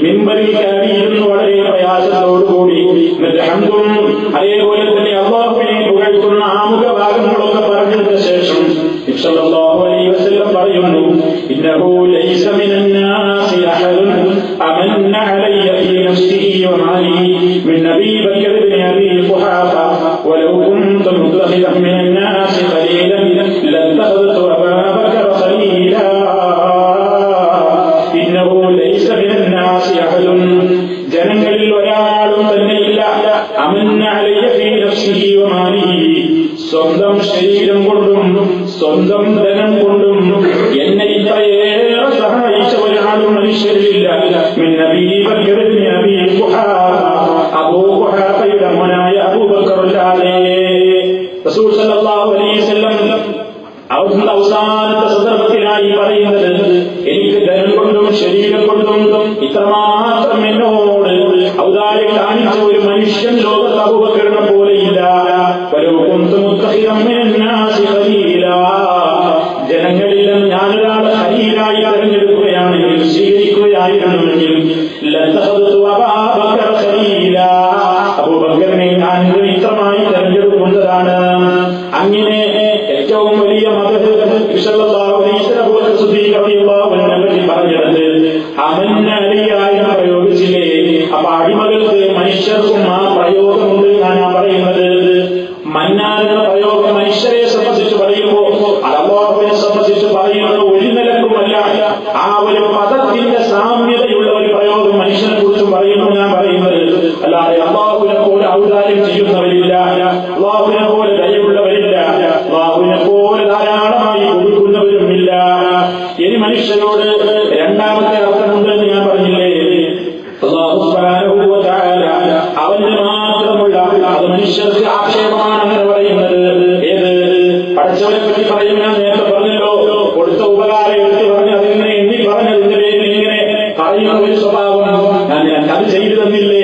മിമ്പറിൽ കയറിയിരുന്നു വളരെ പ്രയാസത്തോടുകൂടി. അതേപോലെ തന്നെ അല്ലാഹുവിനെ പുകഴ്ത്തുന്ന ആമുഖ ഭാഗങ്ങളൊക്കെ പറഞ്ഞതിന് ശേഷം നബി സല്ലല്ലാഹു അലൈഹി വസല്ലം പറയുന്നു, ഇന്നഹു ലൈസ മിനന്നാസി അഹദുൻ അമന്ന അലയ്യ ഫീ നഫ്സിഹി വമാലിഹി മിൻ അബീ ബക്കർ ഇബ്നു അബീ ഖുഹാഫ വലൗ കുൻതു മുത്ഖിദൻ മിനന്നാസി ഖലീലൻ ലത്തഖദതു അബാ ബക്കർ ഖലീലാ. ഇന്നഹു ലൈസ മിനന്നാസി അഹദുൻ, ജനങ്ങളിൽ ഒരാളും തന്നെയില്ല അമന്ന അലയ്യ ഫീ നഫ്സിഹി വമാലിഹി, സ്വന്തം ശരീരം കൊണ്ടും സ്വന്തം ധനം കൊണ്ടും എന്നെ ഇത്രയേറെ സഹായിച്ച ഒരാളും മനുഷ്യരിലില്ല. മിൻ നബീ ബക്കർ ഇബ്നു അബീ ഖുഹാഫ, അബൂ ഖുഹാഫയുടെ മോനായ അബൂബക്കർ അല്ലാതെ. റസൂൽ സല്ലല്ലാഹു അലൈഹി വസല്ലം അവിടുത്തെ അവസാനത്തെ സന്ദർഭത്തിലായി പറയുന്നത്, എനിക്ക് ധനം കൊണ്ടും ശരീരം കൊണ്ടും ഇത്രമാത്രം എന്നോട് ഔദാര്യം കാണിച്ച ഒരു മനുഷ്യൻ ലോകത്ത് അബൂബക്കറിനെ പോലെയില്ല. ജനങ്ങളിൽ ഞാനൊരാളെ ഖലീലായി തെരഞ്ഞെടുക്കുകയാണെങ്കിൽ, സ്വീകരിക്കുകയായിരുന്നുവെങ്കിൽ അബൂബക്കറിനെ ഞാൻ മിത്രമായി തെരഞ്ഞെടുക്കുന്നതാണ്. അങ്ങനെ ഏറ്റവും വലിയ മദഹ് പറഞ്ഞത് അമന്നലിയായി പ്രയോഗിച്ചില്ലേ. അപ്പൊ അടിമകൾക്ക് മനുഷ്യർക്കും ആ പ്രയോഗമുണ്ട്. ഞാൻ പറയുന്നത് മന്നാൻ എന്ന പ്രയോഗം മനുഷ്യരെ സംബന്ധിച്ച് പറയുമ്പോൾ അല്ലാഹുവിനെ സംബന്ധിച്ച് പറയുന്നത് ഒരു നിലക്കുമല്ല. ആ ഒരു പദത്തിന്റെ സാമ്യതയുള്ള ഒരു പ്രയോഗം മനുഷ്യനെ കുറിച്ചും പറയുന്നു. ഞാൻ പറയുന്നത് അല്ലാതെ അല്ലാഹുവിനെ പോലെ ഔദാര്യം ചെയ്യുന്നവരില്ല, അല്ലാഹുവിനെ പോലെ ദയവുള്ളവരില്ല, അല്ലാഹുവിനെ പോലെ ധാരാളമായി കൊടുക്കുന്നവരുമില്ല. ഇനി മനുഷ്യരോട് രണ്ടാമത്തെ അർത്ഥമുണ്ടെന്ന് ഞാൻ പറഞ്ഞില്ലേ. അല്ലാഹു സുബ്ഹാനഹു വ തആല അവന് മാത്രമുള്ള, അത് മനുഷ്യർക്ക് ആക്ഷേപമാണ് അങ്ങനെ പറയുന്നത്. ഏത് പഠിച്ചവരെ പറ്റി പറയും. ഞാൻ നേരത്തെ പറഞ്ഞല്ലോ, കൊടുത്ത ഉപകാരം എടുത്ത് പറഞ്ഞ് അതിങ്ങനെ എണ്ണി പറഞ്ഞതിന്റെ പേരിൽ ഇങ്ങനെ പറയുന്ന ഒരു സ്വഭാവം. ഞാൻ അത് ചെയ്തു തന്നില്ലേ,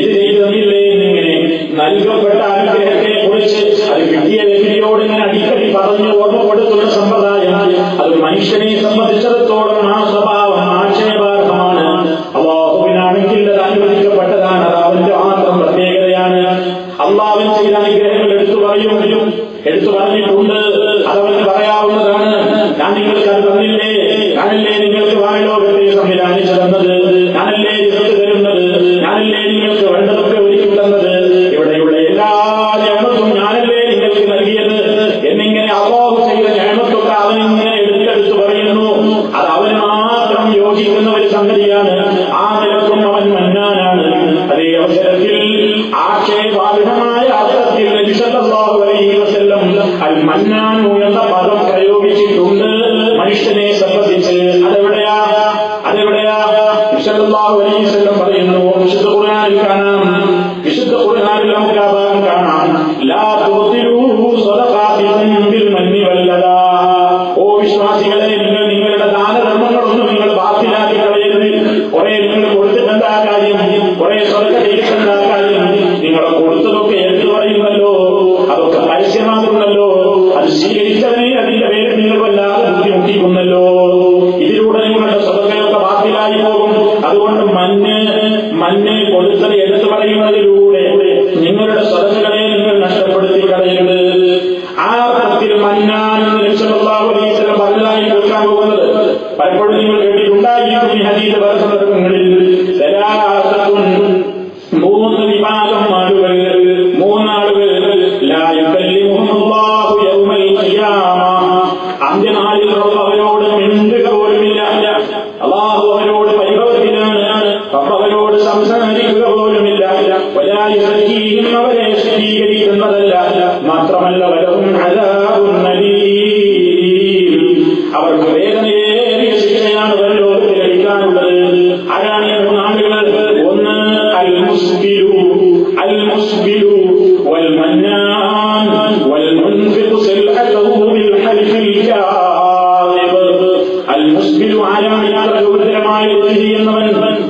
ഇത് ചെയ്തു തന്നില്ലേ എന്നിങ്ങനെ നൽകപ്പെട്ട അനുഗ്രഹത്തെ കുറിച്ച് അത് കിട്ടിയ വ്യക്തിയോട് ഇങ്ങനെ അടിക്കടി പറഞ്ഞ് ഓർമ്മപ്പെടുത്തുന്ന സമ്പ്രദായം, അത് മനുഷ്യനെ സംബന്ധിച്ചിടത്തോളം ആ സ്വഭാവം ആക്ഷേപാർഹമാണ്. അല്ലാഹുവിനാണെങ്കിൽ അത് അനുവദിക്കപ്പെട്ടതാണ്. അത് അവന്റെ മാത്രം പ്രത്യേകതയാണ്. അല്ലാഹുവിൻ ചെയ്ത അനുഗ്രഹങ്ങൾ എടുത്തു പറഞ്ഞിട്ടുണ്ട്. അതവന് പറയാവുന്നതാണ്. ഞാൻ നിങ്ങൾക്ക് അത് തന്നില്ലേ, ഞാനല്ലേ നിങ്ങൾക്ക് വാനലോകത്തെ സംവിധാനിച്ചു തന്നത്, ഞാനല്ലേ നിങ്ങൾക്ക് തരുന്നത്, ഞാനല്ലേ നിങ്ങൾക്ക് വേണ്ടതൊക്കെ ഒരുക്കി തന്നത്, ഇവിടെയുള്ള എല്ലാ നിഅമത്തും ഞാനല്ലേ നിങ്ങൾക്ക് നൽകിയത് എന്നിങ്ങനെ അല്ലാഹു ചെയ്ത നിഅമത്തൊക്കെ അവനിങ്ങനെ എടുത്തെടുത്ത് പറയുന്നു. അത് അവന് മാത്രം യോജിക്കുന്ന ഒരു സംഗതിയാണ്. ആ നിലക്കും അവൻ മന്നാനാണ്. അതേ അവസരത്തിൽ ആക്ഷേപാർഹമായ അർത്ഥത്തിൽ നബി സല്ലല്ലാഹു അലൈഹി വസല്ലം അൽ മന്നാനു എന്ന പദം പ്രയോഗിച്ചിട്ടുണ്ട് മനുഷ്യനെ സംബന്ധിച്ച്. അതെവിടെയാ നബി സല്ലല്ലാഹു അലൈഹി വസല്ലം പറയുന്നു, വിശുദ്ധ ഖുർആനിൽ നമുക്ക് ആ ഭാഗം കാണാം. ലാ തുബ്തിലൂ സ്വദഖാതികും ബിൽ മന്നി വല്ലദാ. ഓ വിശ്വാസികളെ, നിങ്ങൾ നിങ്ങളുടെ ദാനധർമ്മങ്ങളൊന്നും നിങ്ങൾ ബാത്തിലാക്കി കളയരുത്. കുറെ നിങ്ങൾ കൊടുത്തിട്ടെന്താ കാര്യം, കുറെ സ്വതക്ക ചെയ്തിട്ടെന്താ കാര്യം, നിങ്ങളെ കൊടുത്തതൊക്കെ എടുത്തു പറയുന്നല്ലോ, അതൊക്കെ പരസ്യമാകുന്നല്ലോ, അത് സ്വീകരിച്ചവനെ അതിന്റെ പേര് നിങ്ങൾ വല്ലാതെ ബുദ്ധിമുട്ടിക്കുന്നല്ലോ. ഇതിലൂടെ നിങ്ങളുടെ സ്വതക്കയൊക്കെ ബാത്തിലായി പോകും. അതുകൊണ്ട് മഞ്ഞ് കൊടുത്തത് എടുത്തു പറയുന്നതിലൂടെ നിങ്ങളുടെ സ്വതക്കകളെ നിങ്ങൾ നഷ്ടപ്പെടുത്തി കളയരുത്. ആ അർത്ഥത്തിൽ മന്നാൻ നബി സല്ലല്ലാഹു അലൈഹി വസല്ലം പറഞ്ഞതായി കേൾക്കാൻ പോകുന്നത് പലപ്പോഴും നിങ്ങൾ കേട്ടിട്ടുണ്ടായിരിക്കും. ഈ ഹദീസ് പല സന്ദർഭങ്ങളിൽ മൂന്ന് വിഭാഗം ആളുകൾ, മൂന്നാളുകൾ ലാ യുകല്ലിമുഹുല്ലാഹു യൗമൽ ഖിയാമ, അന്ത്യനാളിൽ അവരോട് മിണ്ടുക പോലുമില്ല. അല്ലാഹു അവരോട് പരിഭവത്തിലാണ്, അവരോട് സംസാരിക്കുക പോലുമില്ല. വലാ യുസക്കീഹിം, അവരെ ശുദ്ധീകരിക്കുന്നതല്ല. മാത്രമല്ല വലഹും അദാബുൻ അലീം, അവർക്ക് വേദനയേറിയ ശിക്ഷയാണ് പരലോകത്തിൽ ലഭിക്കാനുള്ളത്. ആരാണ് ഈ മൂന്നാളുകൾ? ഒന്ന് അൽ മുസ്ബിലു വൽ മന്നാൻ വൽ മുൻഫിഖു സിൽഅതഹു ബിൽ ഹൽഫിൽ കാദിബ്. അൽ മുസ്ബിലു ആരാണ്? യാത്ര ഗൗരവമായി ചെയ്യുന്നവൻ.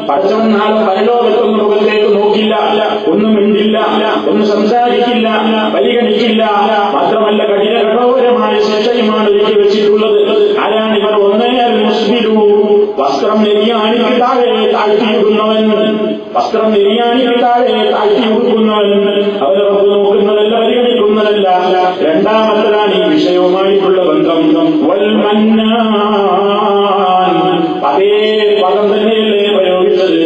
പടച്ചവൻ നാളെ പരലോകത്തൊന്നും മുഖത്തേക്ക് നോക്കില്ല, ഒന്നും മിണ്ടില്ല, ഒന്നും സംസാരിക്കില്ല, പരിഗണിക്കില്ല. മാത്രമല്ല കഠിനകഠോരമായ ശിക്ഷയുമാണ് ഒരുക്കി വെച്ചിട്ടുള്ളത്. ആരാണിവർ? ഒന്ന് അൽ മുസ്ബിലു, വസ്ത്രം നെരിയാണിക്ക് താഴെ താഴ്ത്തിയിടുന്നവൻ. വസ്ത്രം നെരിയാണിക്ക് താഴെ താഴ്ത്തിയിടുന്നവൻ. അവരവർക്ക് നോക്കുന്നതല്ല, പരിഗണിക്കുന്നതല്ല. രണ്ടാമത്തതാണ് ഈ വിഷയവുമായിട്ടുള്ള ബന്ധം. വൽ മന്നാൻ, അതേ പദം തന്നെയല്ലേ പ്രയോഗിച്ചത്.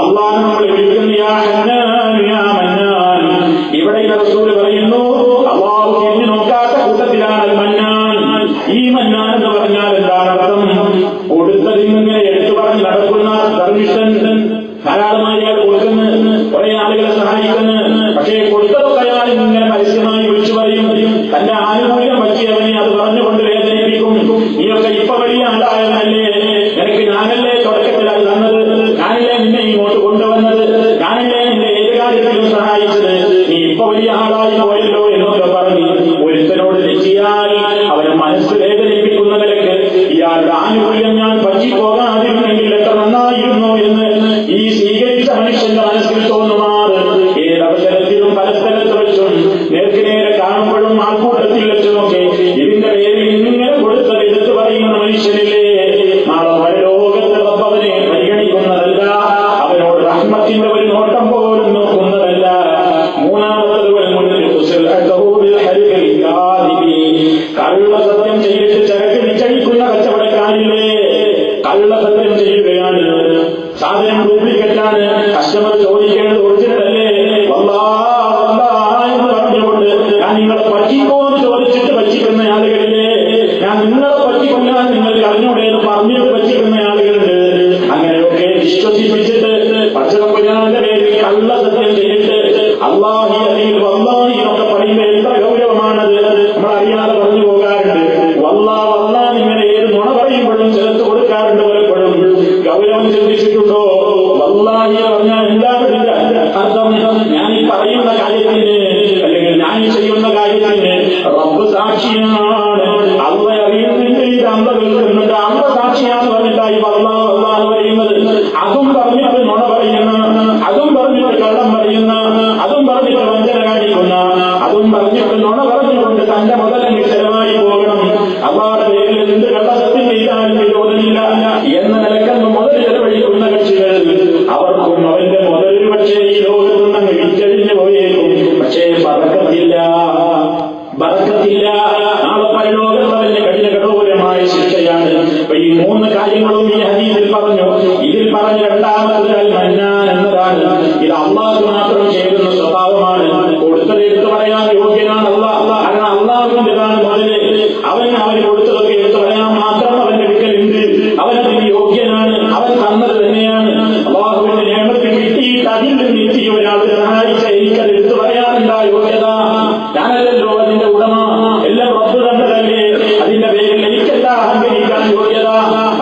അല്ലാഹു നമ്മളെ വിളിക്കുന്ന യാ ഹന്നാൻ യാ മന്നാൻ. ഇവിടെ റസൂൽ പറയുന്നു അല്ലാഹു തിരിഞ്ഞു നോക്കാത്ത കൂട്ടത്തിലാണ് അൽ മന്നാൻ. ഈ മന്നാൻ എന്ന് പറഞ്ഞാൽ എന്താണ് അർത്ഥം? കൊടുത്തതിൽ നിന്നിങ്ങനെ എടുത്തു പറഞ്ഞ് നടക്കുന്ന ധർമ്മിഷ്ഠൻ. ധാരാളമായി അയാൾ കൊടുക്കുന്നു, കുറെ ആളുകളെ സഹായിക്കുന്നു. പക്ഷേ കൊടുത്തതൊക്കെ അയാൾ ഇങ്ങനെ പരസ്യമായി വിളിച്ചു പറയും. തന്റെ ആനുകൂല്യം പറ്റിയവനെ അത് പറഞ്ഞുകൊണ്ട് വേദനിപ്പിക്കും. നീയൊക്കെ ഇപ്പൊ വലിയ ആളായതല്ലേ, എനിക്ക് ഞാനല്ലേ തുടക്കത്തിൽ അത് തന്നത്, ഞാനല്ലേ നിന്നെ ഇങ്ങോട്ട് കൊണ്ടുവന്നത്, ഞാനല്ലേ നിന്നെ ഏത് കാര്യത്തിലും സഹായിച്ചത്, നീ ഇപ്പൊ വലിയ ആളായി പോയല്ലോ എന്നൊക്കെ പറഞ്ഞ് ഒരുത്തനോട് തെറ്റിയാൽ അവനെ മനസ്സ് വേദനിപ്പിക്കുന്ന നിലക്ക് ഇയാളുടെ ആനുകൂല്യം ഞാൻ പറ്റിപ്പോകാതിരുന്നെങ്കിൽ എത്ര നന്നായിരുന്നു എന്ന് ഈ സ്വീകരിച്ച മനുഷ്യന്റെ മനസ്സിൽ തോന്നുമാറ് ഏതവസരത്തിലും പല സ്ഥലത്ത് വെച്ചും നേർക്കുനേരെ കാണുമ്പോഴും ആൾക്കൂട്ടത്തിൽ വെച്ചുമൊക്കെ ഇതിന്റെ പേരിൽ ഇങ്ങനെ കൊടുത്തത് എടുത്തു പറയുന്ന മനുഷ്യനില്ലേ, നാളെ പരലോകത്ത് അവനെ പരിഗണിക്കുന്നതല്ല, അവനോട് റഹ്മത്തിന്റെ ഒരു നോട്ടം പോലും നോക്കുന്നതല്ല. മൂന്നാമത്തത് കള്ളസത്യം ചെയ്തിട്ട് ചരക്ക് നിശ്ചയിക്കുന്ന കച്ചവടക്കാരില്ലേ, കള്ളസത്യം ചെയ്യുകയാണ്, സാധനം ഡ്യൂപ്ലിക്കേറ്റാണ്, കസ്റ്റമർ ചോദിക്കേണ്ടത് ഒറിജിനലല്ലേ, എന്ന് പറഞ്ഞുകൊണ്ട് ഞാൻ നിങ്ങളെ പറ്റിക്കോ എന്ന് ചോദിച്ചിട്ട് പറ്റിക്കുന്ന ആളുകളില്ലേ, ഞാൻ നിങ്ങളെ പറ്റിക്കൊല്ലാൻ നിങ്ങൾക്ക് അറിഞ്ഞൂടെന്ന് പറഞ്ഞിട്ട് പറ്റിക്കുന്ന ആളുകളുണ്ട്. അങ്ങനെയൊക്കെ വിശ്വസിപ്പിച്ചിട്ട് പച്ചക്കപ്പുരാന്റെ പേരിൽ കള്ളസത്യം ചെയ്തിട്ട് അല്ലാഹി അല്ലെങ്കിൽ വല്ലാഹി എന്നൊക്കെ പറയുമ്പോൾ എത്ര ഗൗരവമാണത് നമ്മൾ അറിയാതെ പറഞ്ഞു പോകാറുണ്ട്. വല്ലാ ഇങ്ങനെ ഏത് നുണ പറയുമ്പോഴും ചേർത്ത് കൊടുക്കാറുണ്ട്. പലപ്പോഴും ഗൗരവം ചിന്തിച്ചിട്ടുണ്ടോ? വല്ലാഹി പറഞ്ഞാൽ എന്താണ് ഇതിന്റെ അർത്ഥം? ഞാൻ ഈ പറയുന്ന കാര്യത്തിന് അല്ലെങ്കിൽ ഞാൻ ഈ ചെയ്യുന്ന കാര്യത്തിന് റബ്ബ് സാക്ഷിയാണ്, അള്ള അറിയുന്നുണ്ട്, ഇത് അള്ള കേൾക്കുന്നുണ്ട്, അള്ള സാക്ഷിയാന്ന് പറഞ്ഞിട്ടായി വല്ലാഹ് പറയുന്നത്. അതും പറഞ്ഞിട്ട് നുണ പറയുന്ന, അതും പറഞ്ഞിട്ട് കള്ളം പറയുന്ന, അതും പറഞ്ഞിട്ട് വഞ്ചന കാണിക്കുന്ന, അതും പറഞ്ഞിട്ട് നുണ പറഞ്ഞുകൊണ്ട് തന്റെ മുതലെങ്കിൽ സ്ഥിരമായി പോകണം. അള്ളാഹുവിന്റെ പേരിൽ എന്ത് കള്ളസത്യം ചെയ്താലും വിരോധമില്ല എന്ന നിലക്കൊന്നും മുതൽ ചെലവഴിക്കുന്ന കക്ഷികൾ, അവർക്കും അവന്റെ മുതലൊരു പക്ഷേ ഈ ലോകത്ത് നിന്ന് വിറ്റഴിഞ്ഞു പോയേക്കും. പക്ഷേ ബറക്കത്തില്ല. നാളെ പരലോകത്ത് അവന്റെ കഠിന കഠോരമായ ശിക്ഷയാണ്. അപ്പൊ ഈ മൂന്ന് കാര്യങ്ങളും ഈ ഹദീസിൽ പറഞ്ഞു. ഇതിൽ പറഞ്ഞ രണ്ടാമത് അൽ മന്നാൻ എന്നതാണ്. ഇത് അള്ളാഹു മാത്രം ചെയ്യുന്ന സ്വഭാവമാണ്. കൊടുത്തത് എടുത്തു പറയാൻ യോഗ്യനാണ് അള്ളാഹ്. കാരണം അള്ളാഹുവിന്റെതാണ് മുതല്. അവന് കൊടുത്തതൊക്കെ എടുത്തു പറയാൻ മാത്രം അവന്റെ അടുക്കലുണ്ട്. അവനതിന് യോഗ്യനാണ്. അവൻ തന്നത് തന്നെയാണ്. അള്ളാഹുവിന്റെ നിയമത്തിൽ കിട്ടിയിട്ട് അതിൽ നിന്ന് എത്തി ഒരാൾ സഹായിച്ച എനിക്കത് എടുത്തു പറയാനുണ്ടാ യോഗ്യത. ഞാനല്ലല്ലോ അതിന്റെ ഉടമ, എല്ലാം റബ്ബ് തന്നതല്ലേ. അതിന്റെ പേരിൽ എനിക്കെന്താ അഹങ്കരിക്കാൻ യോഗ്യത?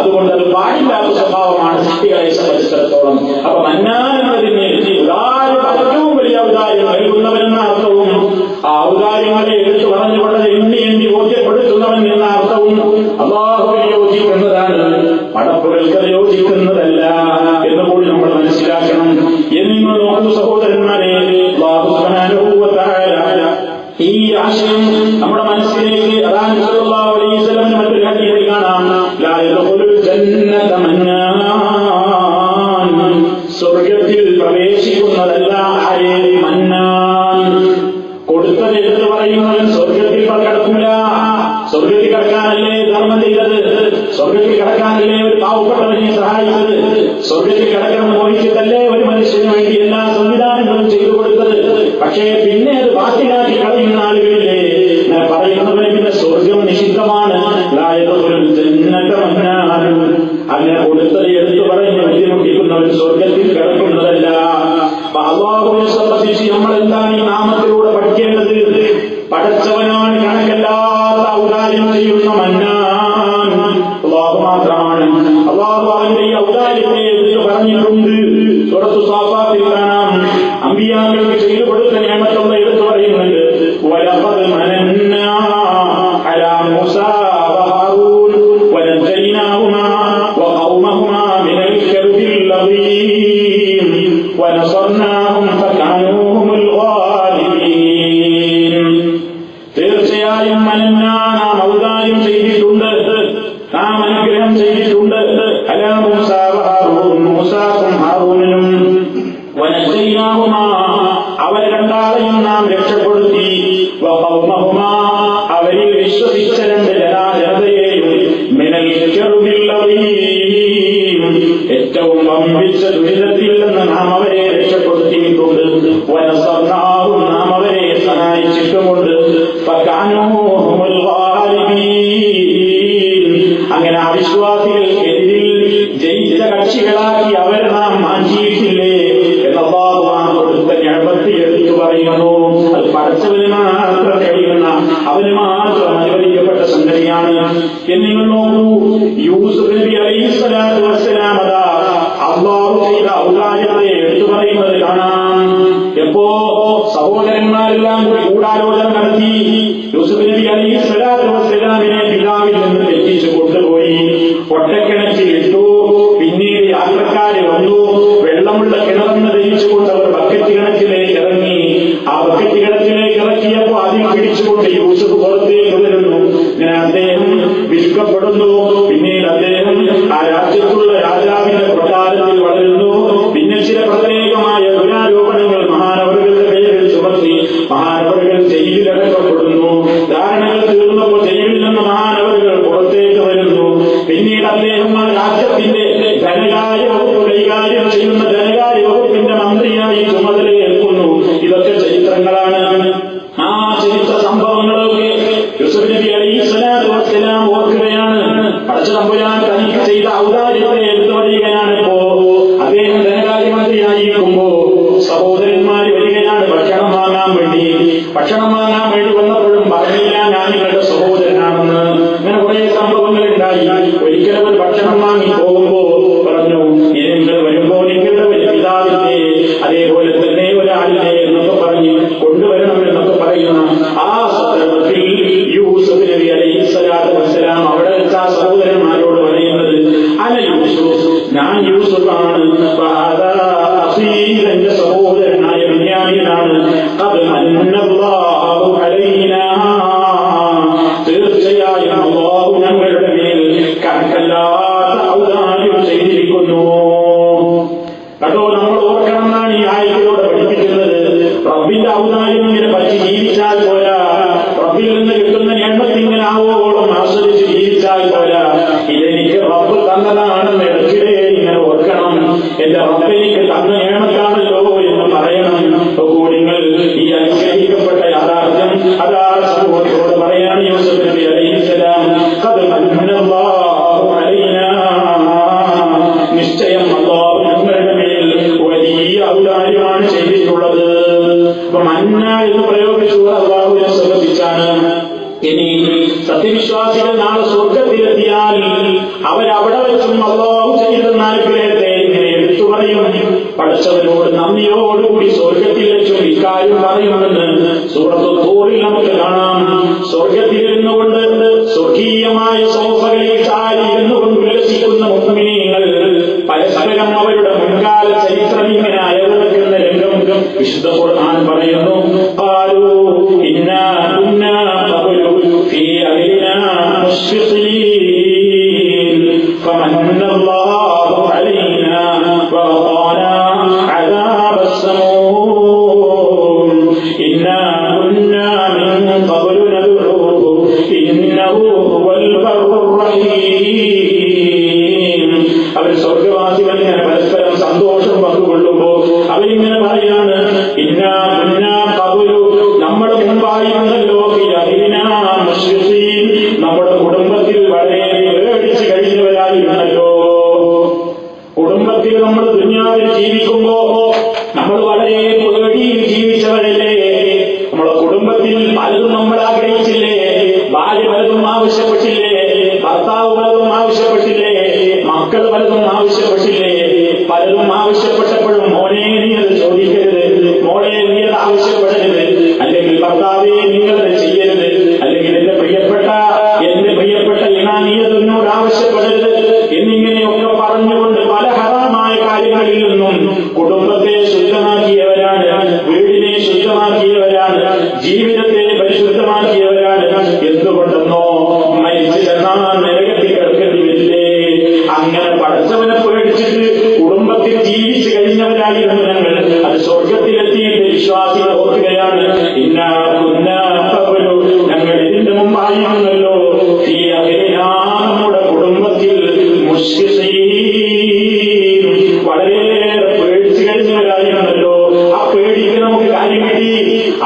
അതുകൊണ്ട് അത് പാടില്ലാത്ത സ്വഭാവമാണ് സൃഷ്ടികളെ സംബന്ധിച്ചിടത്തോളം. അപ്പൊ മന്നാൻ എന്നതിന് ഏറ്റവും വലിയ ഔദാര്യം നൽകുന്നവനെന്ന അർത്ഥവും ആ ഔദാര്യങ്ങളെ എടുത്തു പറഞ്ഞുകൊണ്ട് എണ്ണി ബോധ്യപ്പെടുത്തുന്നവൻ എന്ന അർത്ഥവും അല്ലാഹുവിനെ യോജിക്കുന്നതാണ്, പടപ്പുകൾക്ക് യോജിക്കുന്നതല്ല എന്ന് കൂടി നമ്മൾ മനസ്സിലാക്കണം. എന്ന് നോക്കൂ സഹോദരന്മാരെ, അല്ലാഹു സുബ്ഹാനഹു വ തആല ഈ ആശയം നമ്മുടെ മനസ്സിലേക്ക് അതാണ് സല്ലല്ലാഹു അലൈഹി വസല്ലം മറ്റൊരു ഹദീസിൽ കാണാം, ലാ യദ്ഖുലുൽ ജന്നത മന്നാൻ, സ്വർഗ്ഗത്തിൽ പ്രവേശിക്കുന്നതല്ല ആരേ മന്നാൻ. കൊടുത്തത് എടുത്തു പറയുന്നവൻ സ്വർഗ്ഗത്തിൽ കടക്കില്ല. സ്വർഗ്ഗത്തിൽ കടക്കാനല്ലേ ധർമ്മം ചെയ്തത്, സ്വർഗ്ഗത്തിൽ കടക്കാനല്ലേ ഒരു പാവപ്പെട്ടവനെ സഹായിച്ചത്, സ്വർഗ്ഗത്തിൽ കടക്കണം മോഹിച്ചിട്ടല്ലേ ഒരു മനുഷ്യന് വേണ്ടി എല്ലാ സംവിധാനങ്ങളും ചെയ്തു കൊടുത്തത്. പക്ഷേ പിന്നെ അത് ബാക്കിയാക്കി കളയുന്ന ആളുകളില്ലേ, പറയുന്നവന് പിന്നെ സ്വർഗം നിഷിദ്ധമാണ്. അങ്ങനെ കൊടുത്തത് എടുത്തു പറഞ്ഞ് ബുദ്ധിമുട്ടിക്കുന്നവൻ സ്വർഗത്തിൽ കിടക്കുന്നതല്ല. അല്ലാഹുവിനെ സംബന്ധിച്ച് നമ്മൾ എന്താണ് ഈ നാമത്തിലൂടെ പഠിക്കേണ്ടത്? പടച്ചവനാണ്, കണക്കല്ലാത്ത ഔദാര്യം ചെയ്യുന്ന മന്നാൻ അല്ലാഹു മാത്രമാണ്. അല്ലാഹു അവന്റെ ഈ ഔദാര്യത്തെ എടുത്തു പറഞ്ഞിട്ടുണ്ട്. സൂറത്തു സാഫാത്തിൽ കാണാം, അമ്പിയാക്കൾക്ക് ചെയ്തു കൊടുത്ത നിഅമത്തുള്ള എടുത്തു പറയുന്നുണ്ട്. വലഖദ് മനന്നാ അലാ മൂസാ വഹാറൂൻ വനജയ്നാഹുമാ വഖൗമഹുമാ മിനൽ കർബിൽ അദീം വനസർനാഹും ഫകാനൂ ഹുമുൽ ഗാലിബീൻ. തീർച്ചയായും മനന്നാ, നാം ഔദാര്യം ചെയ്തിട്ടുണ്ട്, നാം അനുഗ്രഹം ചെയ്തിട്ടുണ്ട്. അലാ മൂസാ വഹാറൂൻ, മൂസാക്കും ഹാറൂനും, വനജയ്നാഹുമാ, അവർ രണ്ടാളെയും നാം രക്ഷപ്പെടുത്തി, വഖൗമഹുമാ, അവരിൽ വിശ്വസിച്ച രണ്ട് ജനതയെയും, മിനൽ കർബിൽ അദീം, ഏറ്റവും വമ്പിച്ച ദുരിതത്തിൽ നിന്ന് നാം അവരെ രക്ഷപ്പെടുത്തിയിട്ടുണ്ട്. വനസർനാഹും, നാം അവരെ സഹായിച്ചിട്ടുമുണ്ട്. ഫകാനൂ ഹുമുൽ ഗാലിബീൻ, അങ്ങനെ അവിശ്വാസികൾക്കെതിരിൽ ജയിച്ച കക്ഷികളാക്കി അവരെ നാം മാറ്റിയിട്ടില്ലേ എന്ന് അല്ലാഹു കൊടുത്ത നിഅമത്ത് എടുത്തു പറയുന്നു. പഠിച്ചവന് മാത്രം കഴിയുന്ന, അവന് മാത്രം അനുവദിക്കപ്പെട്ട സംഗതിയാണ്. നിങ്ങൾ നോക്കൂ, യൂസുഫ് നബി അലൈഹിസ്സലാത്തു വസ്സലാം അതാ അല്ലാഹു ചെയ്ത ഔദാര്യത്തെ എടുത്തു പറയുന്നത് കാണാം. എപ്പോ സഹോദരന്മാരെല്ലാം ഗൂഢാലോചന നടത്തി യൂസുഫ് നബി അലൈഹിസ്സലാത്തു വസ്സലാമിനെ പിതാവിൽ നിന്ന് തെറ്റിച്ചു കൊണ്ടുപോയി ഒട്ടക്കിണറ്റിലിട്ടു. പിന്നീട് യാത്രക്കാര് വന്നു, വെള്ളമുള്ള കിണറെന്ന് ധരിച്ചുകൊണ്ട് അവർ ബക്കറ്റ് കിണറ്റിലേക്ക് ഇറങ്ങി. ആ ബക്കറ്റ് കിണറ്റിലേക്ക് ഇറക്കിയപ്പോ അതിൽ പിടിച്ചുകൊണ്ട് യൂസുഫ് പുറത്തേക്ക് വരുന്നു. ഇങ്ങനെ അദ്ദേഹം വിൽക്കപ്പെടുന്നു. പിന്നീട് അദ്ദേഹം ആ രാജ്യത്തുള്ള രാജാവിന്റെ കൊട്ടാരത്തിൽ വളരുന്നു. പിന്നെ ചില പ്രത്യേകമായ ദുരാരോപണങ്ങൾ മഹാനവറുകളുടെ പേരിൽ ചുമത്തി മഹാനവറുകൾ ജയിലിലടക്കപ്പെടുന്നു. ധാരണകൾ തീർന്നപ്പോൾ ജയിലിൽ നിന്ന് മഹാനവറുകൾ പുറത്തേക്ക് വരുന്നു. പിന്നീട് അദ്ദേഹം ആ രാജ്യത്തിന്റെ ധനകാര്യ വകുപ്പ് കൈകാര്യം ചെയ്യുന്ന ധനകാര്യ വകുപ്പിന്റെ മന്ത്രിയായി ചുമതലയേൽക്കുന്നു. ഇതൊക്കെ ചരിത്രങ്ങളാണ്. ആ ചരിത്ര സംഭവങ്ങളൊക്കെ യൂസുഫ് നബി അലൈഹിസ്സലാത്തു വസ്സലാം ഓർക്കുകയാണ്. പടച്ച തമ്പുരാൻ തനിക്ക് ചെയ്ത ഔദാര്യത്തെ എടുത്തു വരികയാണ്. ഇപ്പോ അദ്ദേഹം ധനകാര്യമന്ത്രിയായിരിക്കുമ്പോ സഹോദരന്മാർ വരികയാണ് ഭക്ഷണം വാങ്ങാൻ വേണ്ടി. ഭക്ഷണം വാങ്ങാൻ വേണ്ടി വന്നപ്പോഴും പറഞ്ഞില്ല ഞാൻ നിങ്ങളുടെ സഹോദരനാണെന്ന്. ഇങ്ങനെ കുറെ സംഭവങ്ങൾ ഉണ്ടായി. ഒരിക്കലും ഒരു ഭക്ഷണം വാങ്ങി പോകുമ്പോ പറഞ്ഞു, നിങ്ങൾ വരുമ്പോ നിങ്ങളുടെ ഒരു പിതാവിന്റെ അതേപോലെ തന്നെ ഒരാളിനെ എന്നൊക്കെ പറഞ്ഞ് കൊണ്ടുവരണം എന്നൊക്കെ പറയുന്ന ആ സന്ദർഭത്തിൽ യൂസുഫ് നബി അലൈഹിസ്സലാത്തു വസ്സലാം അവിടെ വെച്ച ആ സഹോദരന്മാരോട് പറയുന്നത്, അന യൂസുഫ്, ഞാൻ യൂസുഫാണ്, എന്റെ സഹോദരനായ ബിന്യാമീനാണ്. തീർച്ചയായും അല്ലാഹു ഞങ്ങളുടെ മേൽ കണക്കല്ലാത്ത ഔദാര്യം ചെയ്തിരിക്കുന്നു. കേട്ടോ, നമ്മൾ ഓർക്കണം എന്നാണ് ഈ ആയത്തിലൂടെ പഠിപ്പിക്കുന്നത്. റബ്ബിന്റെ ഔദാര്യം ഇങ്ങനെ പറ്റി ജീവിച്ചാൽ പോരാ. റബ്ബിൽ നിന്ന് കിട്ടുന്ന എണ്ണത്തിങ്ങനെ ആവോളം ആസ്വദിച്ച് ജീവിച്ചാൽ പോരാ. ഇതെനിക്ക് റബ്ബ് തന്നതാണെന്ന് ഇടയ്ക്കിടെ ഇങ്ങനെ ഓർക്കണം. എന്റെ റബ്ബ് എനിക്ക് തന്ന ഏണത്താണല്ലോ എന്ന് പറയണം. നിങ്ങൾ ഈ അനുഗ്രഹിക്കപ്പെട്ട യാഥാർത്ഥ്യം അതാ സമൂഹത്തോട് പറയാണ്. യൂസുഫ് നബി അലൈഹിസ്സലാം നിശ്ചയം അല്ലാഹു ഞങ്ങളുടെ മേൽ വലിയ ഔദാര്യമാണ് ചെയ്തിട്ടുള്ളത്. അപ്പൊ മന്ന എന്ന് പ്രയോഗിച്ചു അല്ലാഹുവിനെ സംബന്ധിച്ചാണ്. ഇനി സത്യവിശ്വാസികൾ നാളെ സ്വർഗത്തിലെത്തിയാൽ അവരവിടെ വെച്ചും അല്ലാഹു ചെയ്തെന്ന അനുഗ്രഹത്തെ ഇങ്ങനെ എടുത്തു പറയും. പഠിച്ചവരോട് നന്ദിയോടുകൂടി സ്വർഗത്തിൽ വെച്ചും ഇക്കാര്യം പറയുമെന്ന് സൂറത്തു തൂറിൽ നമുക്ക് കാണാം. സ്വർഗത്തിലിരുന്നുകൊണ്ട് സ്വർഗീയമായ സോഫകളിൽ ചാരിയിരുന്നുകൊണ്ട് ഉല്ലസിക്കുന്ന മുഅ്മിനീങ്ങൾ പരസ്പരം അവരുടെ മുൻകാല ചരിത്രം ഇങ്ങനെ അയവിറക്കുന്ന രംഗം വിശുദ്ധ ഖുർആൻ പറയുന്നു. ഖാലൂ ഇന്നാ കുന്നാ ഖബ്ലു ഫീ അഹ്ലിനാ മുശ്ഫിഖീൻ ഫമന്നല്ലാഹു അലൈനാ വഖാനാ അദാബസ് സമൂം ഇന്നാ കുന്നാ മിൻ ഖബ്ലു നദ്ഉഹു ഇന്നഹു ഹുവൽ ബർറുർ റഹീം. അവർ സ്വർഗവാസികൾ ഇങ്ങനെ പരസ്പരം സന്തോഷം പങ്കുകൊള്ളുമ്പോ അവരിങ്ങനെ പറയാണ്, ഇന്നാ കുന്നാ ഖബ്ലു, നമ്മുടെ മുൻപായിരുന്നല്ലോ നമ്മുടെ കുടുംബത്തിൽ വളരെ പേടിച്ച് കഴിഞ്ഞവരായിരുന്നല്ലോ. കുടുംബത്തിൽ നമ്മൾ ദുനിയാവിൽ ജീവിക്കുമ്പോ നമ്മൾ വളരെ പേടിയിൽ ജീവിച്ചവരല്ലേ. നമ്മുടെ കുടുംബത്തിൽ പലതും നമ്മൾ ആഗ്രഹിച്ചില്ലേ. ഭാര്യ പലതും ആവശ്യപ്പെട്ടില്ലേ, ഭർത്താവ് പലതും ആവശ്യപ്പെട്ടില്ലേ, മക്കൾ പലതും ആവശ്യപ്പെട്ടില്ലേ. പലതും ആവശ്യപ്പെട്ടപ്പോഴും മോനെ നീ അത് ചോദിക്കരുത്, മോളെ നീ അത് ആവശ്യപ്പെടരുത്, അല്ലെങ്കിൽ ഭർത്താവെ നിങ്ങളത് ചെയ്യരുത്, അല്ലെങ്കിൽ എന്റെ പ്രിയപ്പെട്ട ഇണാനീയതിനോട് ആവശ്യപ്പെടരുത് എന്നിങ്ങനെയൊക്കെ പറഞ്ഞുകൊണ്ട് പല ഹറാമായ കാര്യങ്ങളിൽ നിന്നും കുടുംബത്തെ ശുദ്ധമാക്കിയവരാണ്, വീടിനെ ശുദ്ധമാക്കിയവരാണ്, ജീവിതത്തെ പരിശുദ്ധമാക്കിയവരാണ്. എന്തുകൊണ്ടെന്നോ മരിച്ചു ചെന്നാൽ നരകത്തിൽ കിടക്കേണ്ടി വരില്ലേ. അങ്ങനെ പഠിച്ചവനെ പേടിച്ചിട്ട് കുടുംബത്തിൽ ജീവിച്ചു കഴിഞ്ഞവരായിരുന്നു ഞങ്ങൾ. അത് സ്വർഗത്തിലെത്തിയിട്ട് വിശ്വാസികൾ ഓർക്കുകയാണ്, ഇന്നാ കുന്നാ ഖബ്ലു, ഞങ്ങൾ ഇതിന്റെ മുമ്പായിരുന്നല്ലോ ഈ അഹ്ലിനാ, നമ്മുടെ കുടുംബത്തിൽ മുശ്ഫിഖീൻ, വളരെയേറെ പേടിച്ചു കഴിഞ്ഞവരായിരുന്നല്ലോ. ആ പേടിക്ക് നമുക്ക് കാര്യം കിട്ടി.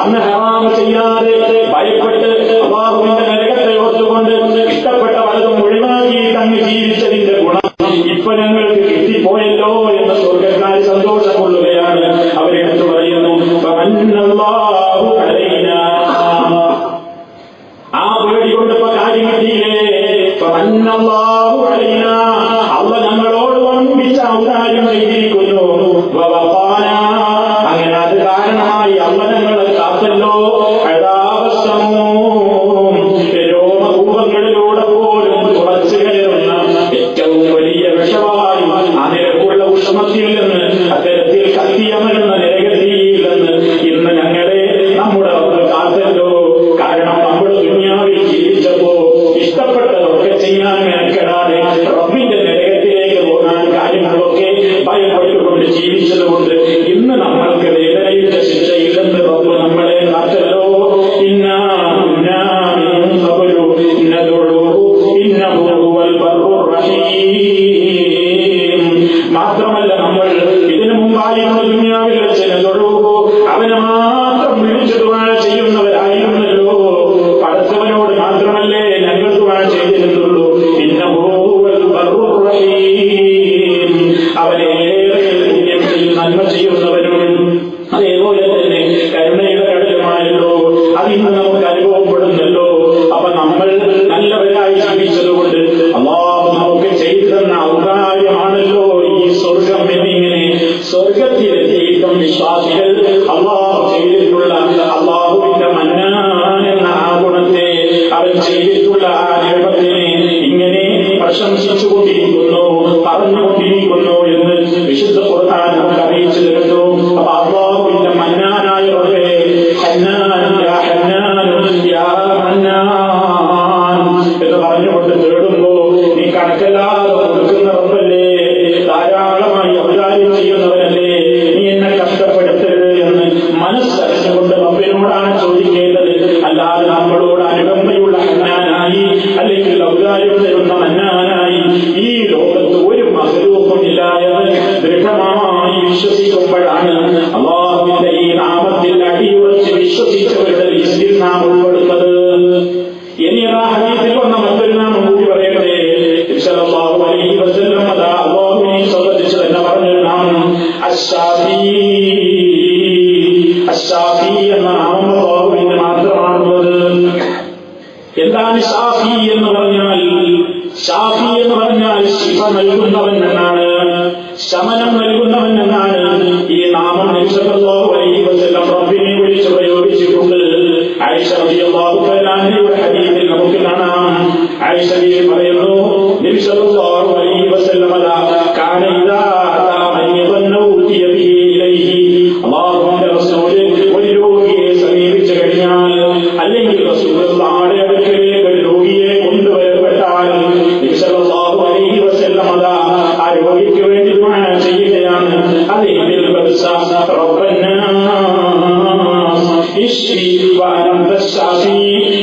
അന്ന് ഹറാം ചെയ്യാതെ ഭയപ്പെട്ട് അല്ലാഹുവിന്റെ നരകത്തെ ഓർത്തുകൊണ്ട് ഇഷ്ടപ്പെട്ട പലതും ഒഴിവാക്കി തങ്ങ് ജീവിച്ചതിന്റെ ഗുണം ഇപ്പൊ ഞങ്ങൾക്ക് കിട്ടിപ്പോയല്ലോ എന്ന് സ്വർഗക്കാർ സന്തോഷം കൊള്ളുകയാണ്. അവരെടുത്തു പറയുന്നു, ഫമന്നല്ലാഹു അലൈനാ ഇന്ന് നമുക്ക് അനുഭവപ്പെടുന്നല്ലോ. അപ്പൊ നമ്മൾ നല്ലവരായി ജീവിച്ചതുകൊണ്ട് അല്ലാഹു നമുക്ക് ചെയ്തു തന്ന ഔദാര്യമാണല്ലോ ഈ സ്വർഗം എന്നിങ്ങനെ സ്വർഗത്തിലെത്തിയിട്ടും വിശ്വാസികൾ അല്ലാഹു ചെയ്തിട്ടുള്ള അല്ലാഹുവിന്റെ മന്നാൻ എന്ന ആ ഗുണത്തെ, അവൻ ചെയ്തിട്ടുള്ള ആ നിയമത്തിനെ ഇങ്ങനെ പ്രശംസിച്ചുകൊണ്ടിരിക്കുന്നു, പറഞ്ഞുകൊണ്ടിരിക്കുന്നു എന്ന് വിശുദ്ധ ഖുർആൻ നമുക്ക് അറിയിച്ചു തരുന്നു. അപ്പൊ അല്ലാഹുവിന്റെ മന്നാനായ റബ്ബേ, ഹന്നാൻ യാ ഹന്നാൻ യാ മന്നാൻ എന്ന് പറഞ്ഞുകൊണ്ട് തേടുമ്പോ നീ കണക്കല്ലാതെ കൊടുക്കുന്ന റബ്ബല്ലേ, ധാരാളമായി ഔദാര്യം ചെയ്യുന്നവരല്ലേ, നീ എന്നെ കഷ്ടപ്പെടുത്തരുത് എന്ന് മനസ്സറിഞ്ഞുകൊണ്ട് റബ്ബിനോടാണ് ചോദിക്കേണ്ടത്. അല്ലാതെ നമ്മളോട് അനുകമ്പയുള്ള ഹന്നാനായി അല്ലെങ്കിൽ ഔദാര്യം തരുന്ന മന്നാനായി ഈ ലോകത്ത് ഒരു മഹ്ലൂഖും ഇല്ല എന്ന് ദൃഢമായി വിശ്വസിക്കുമ്പോഴാണ് അല്ലാഹുവിന്റെ ഈ നാമത്തിൽ അടിയുറച്ച് വിശ്വസിച്ചവരുടെ ലിസ്റ്റിൽ നാം ഉൾപ്പെടുന്നത്. ഇനി ആ ഹദീസിൽ വന്ന മറ്റൊരു നാമം കൂടി പറയട്ടെ. സല്ലല്ലാഹു അലൈഹി വസല്ലം അതാ അല്ലാഹുവിനെ സംബന്ധിച്ച് തന്നെ പറഞ്ഞൊരു നാമം അശ്ശാഫി. അശ്ശാഫി എന്ന നാമം അല്ലാഹുവിന് മാത്രമാണുള്ളത്. എന്താണ് ഷാഫി എന്ന് പറഞ്ഞാൽ? ഷാഫി എന്ന് പറഞ്ഞാൽ ശിഫ നൽകുന്നവൻ എന്നാണ്, ശമനം നൽകുന്നവൻ എന്നാണ്. ഈ നാമം നബി സല്ലല്ലാഹു അലൈഹി വസല്ലം റബ്ബിനെ വിളിച്ച് പ്രയോഗിച്ചിട്ടുണ്ട്. ആയിഷ റളിയല്ലാഹു അൻഹയുടെ ഹദീസിൽ നമുക്ക് കാണാം. ആയിഷ പറയുന്നു, നബി സല്ലല്ലാഹു അലൈഹി വസല്ലം കാന ഇദാ അതാ മരീദൻ ഊതിയ ബിഹി ഇലൈഹി. അല്ലാഹുവിന്റെ റസൂൽ ഒരു രോഗിയെ സമീപിച്ചു കഴിഞ്ഞാൽ, അല്ലെങ്കിൽ റസൂലുള്ളാഹിയുടെ അടുക്കലേക്ക് ഒരു രോഗിയെ കൊണ്ടുവരപ്പെട്ടാൽ നബി സല്ലല്ലാഹു അലൈഹി വസല്ലം ആ രോഗിക്ക് വേണ്ടി ദുആ ചെയ്യുകയാണ്. അതിൽ റബ്ബനാ ഇശ്ഫി വഅൻത ശാഫി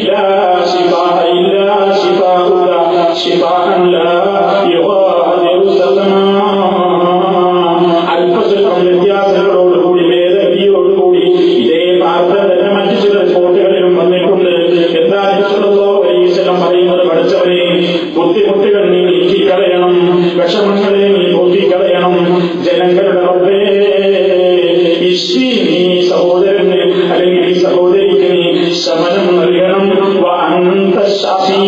ലാ ശിഫാഅ ഇല്ലാ ശിഫാഉക ശിഫാഅൻ ലാ യുഗാദിറു സഖമാ. അല്പസ്വല്പം വ്യത്യാസങ്ങളോടുകൂടി ഭേദഗതിയോടുകൂടി ഇതേ പ്രാർത്ഥന തന്നെ മറ്റു ചില റിപ്പോർട്ടുകളിലും വന്നിട്ടുണ്ട്. എന്താ സല്ലല്ലാഹു അലൈഹി വസല്ലം പറയുന്നത്? പഠിച്ചവനെ, ബുദ്ധിമുട്ടുകൾ നീ നീക്കിക്കളയണം, വിഷമങ്ങളെ നീ പോക്കിക്കളയണം. ജനങ്ങളുടെ റബ്ബേ, ഇശ്വി നീ സഹോദരന് അല്ലെങ്കിൽ ഈ സഹോദരിക്ക് നീ ശമനം നൽകണം. വഅൻത ശാഫി,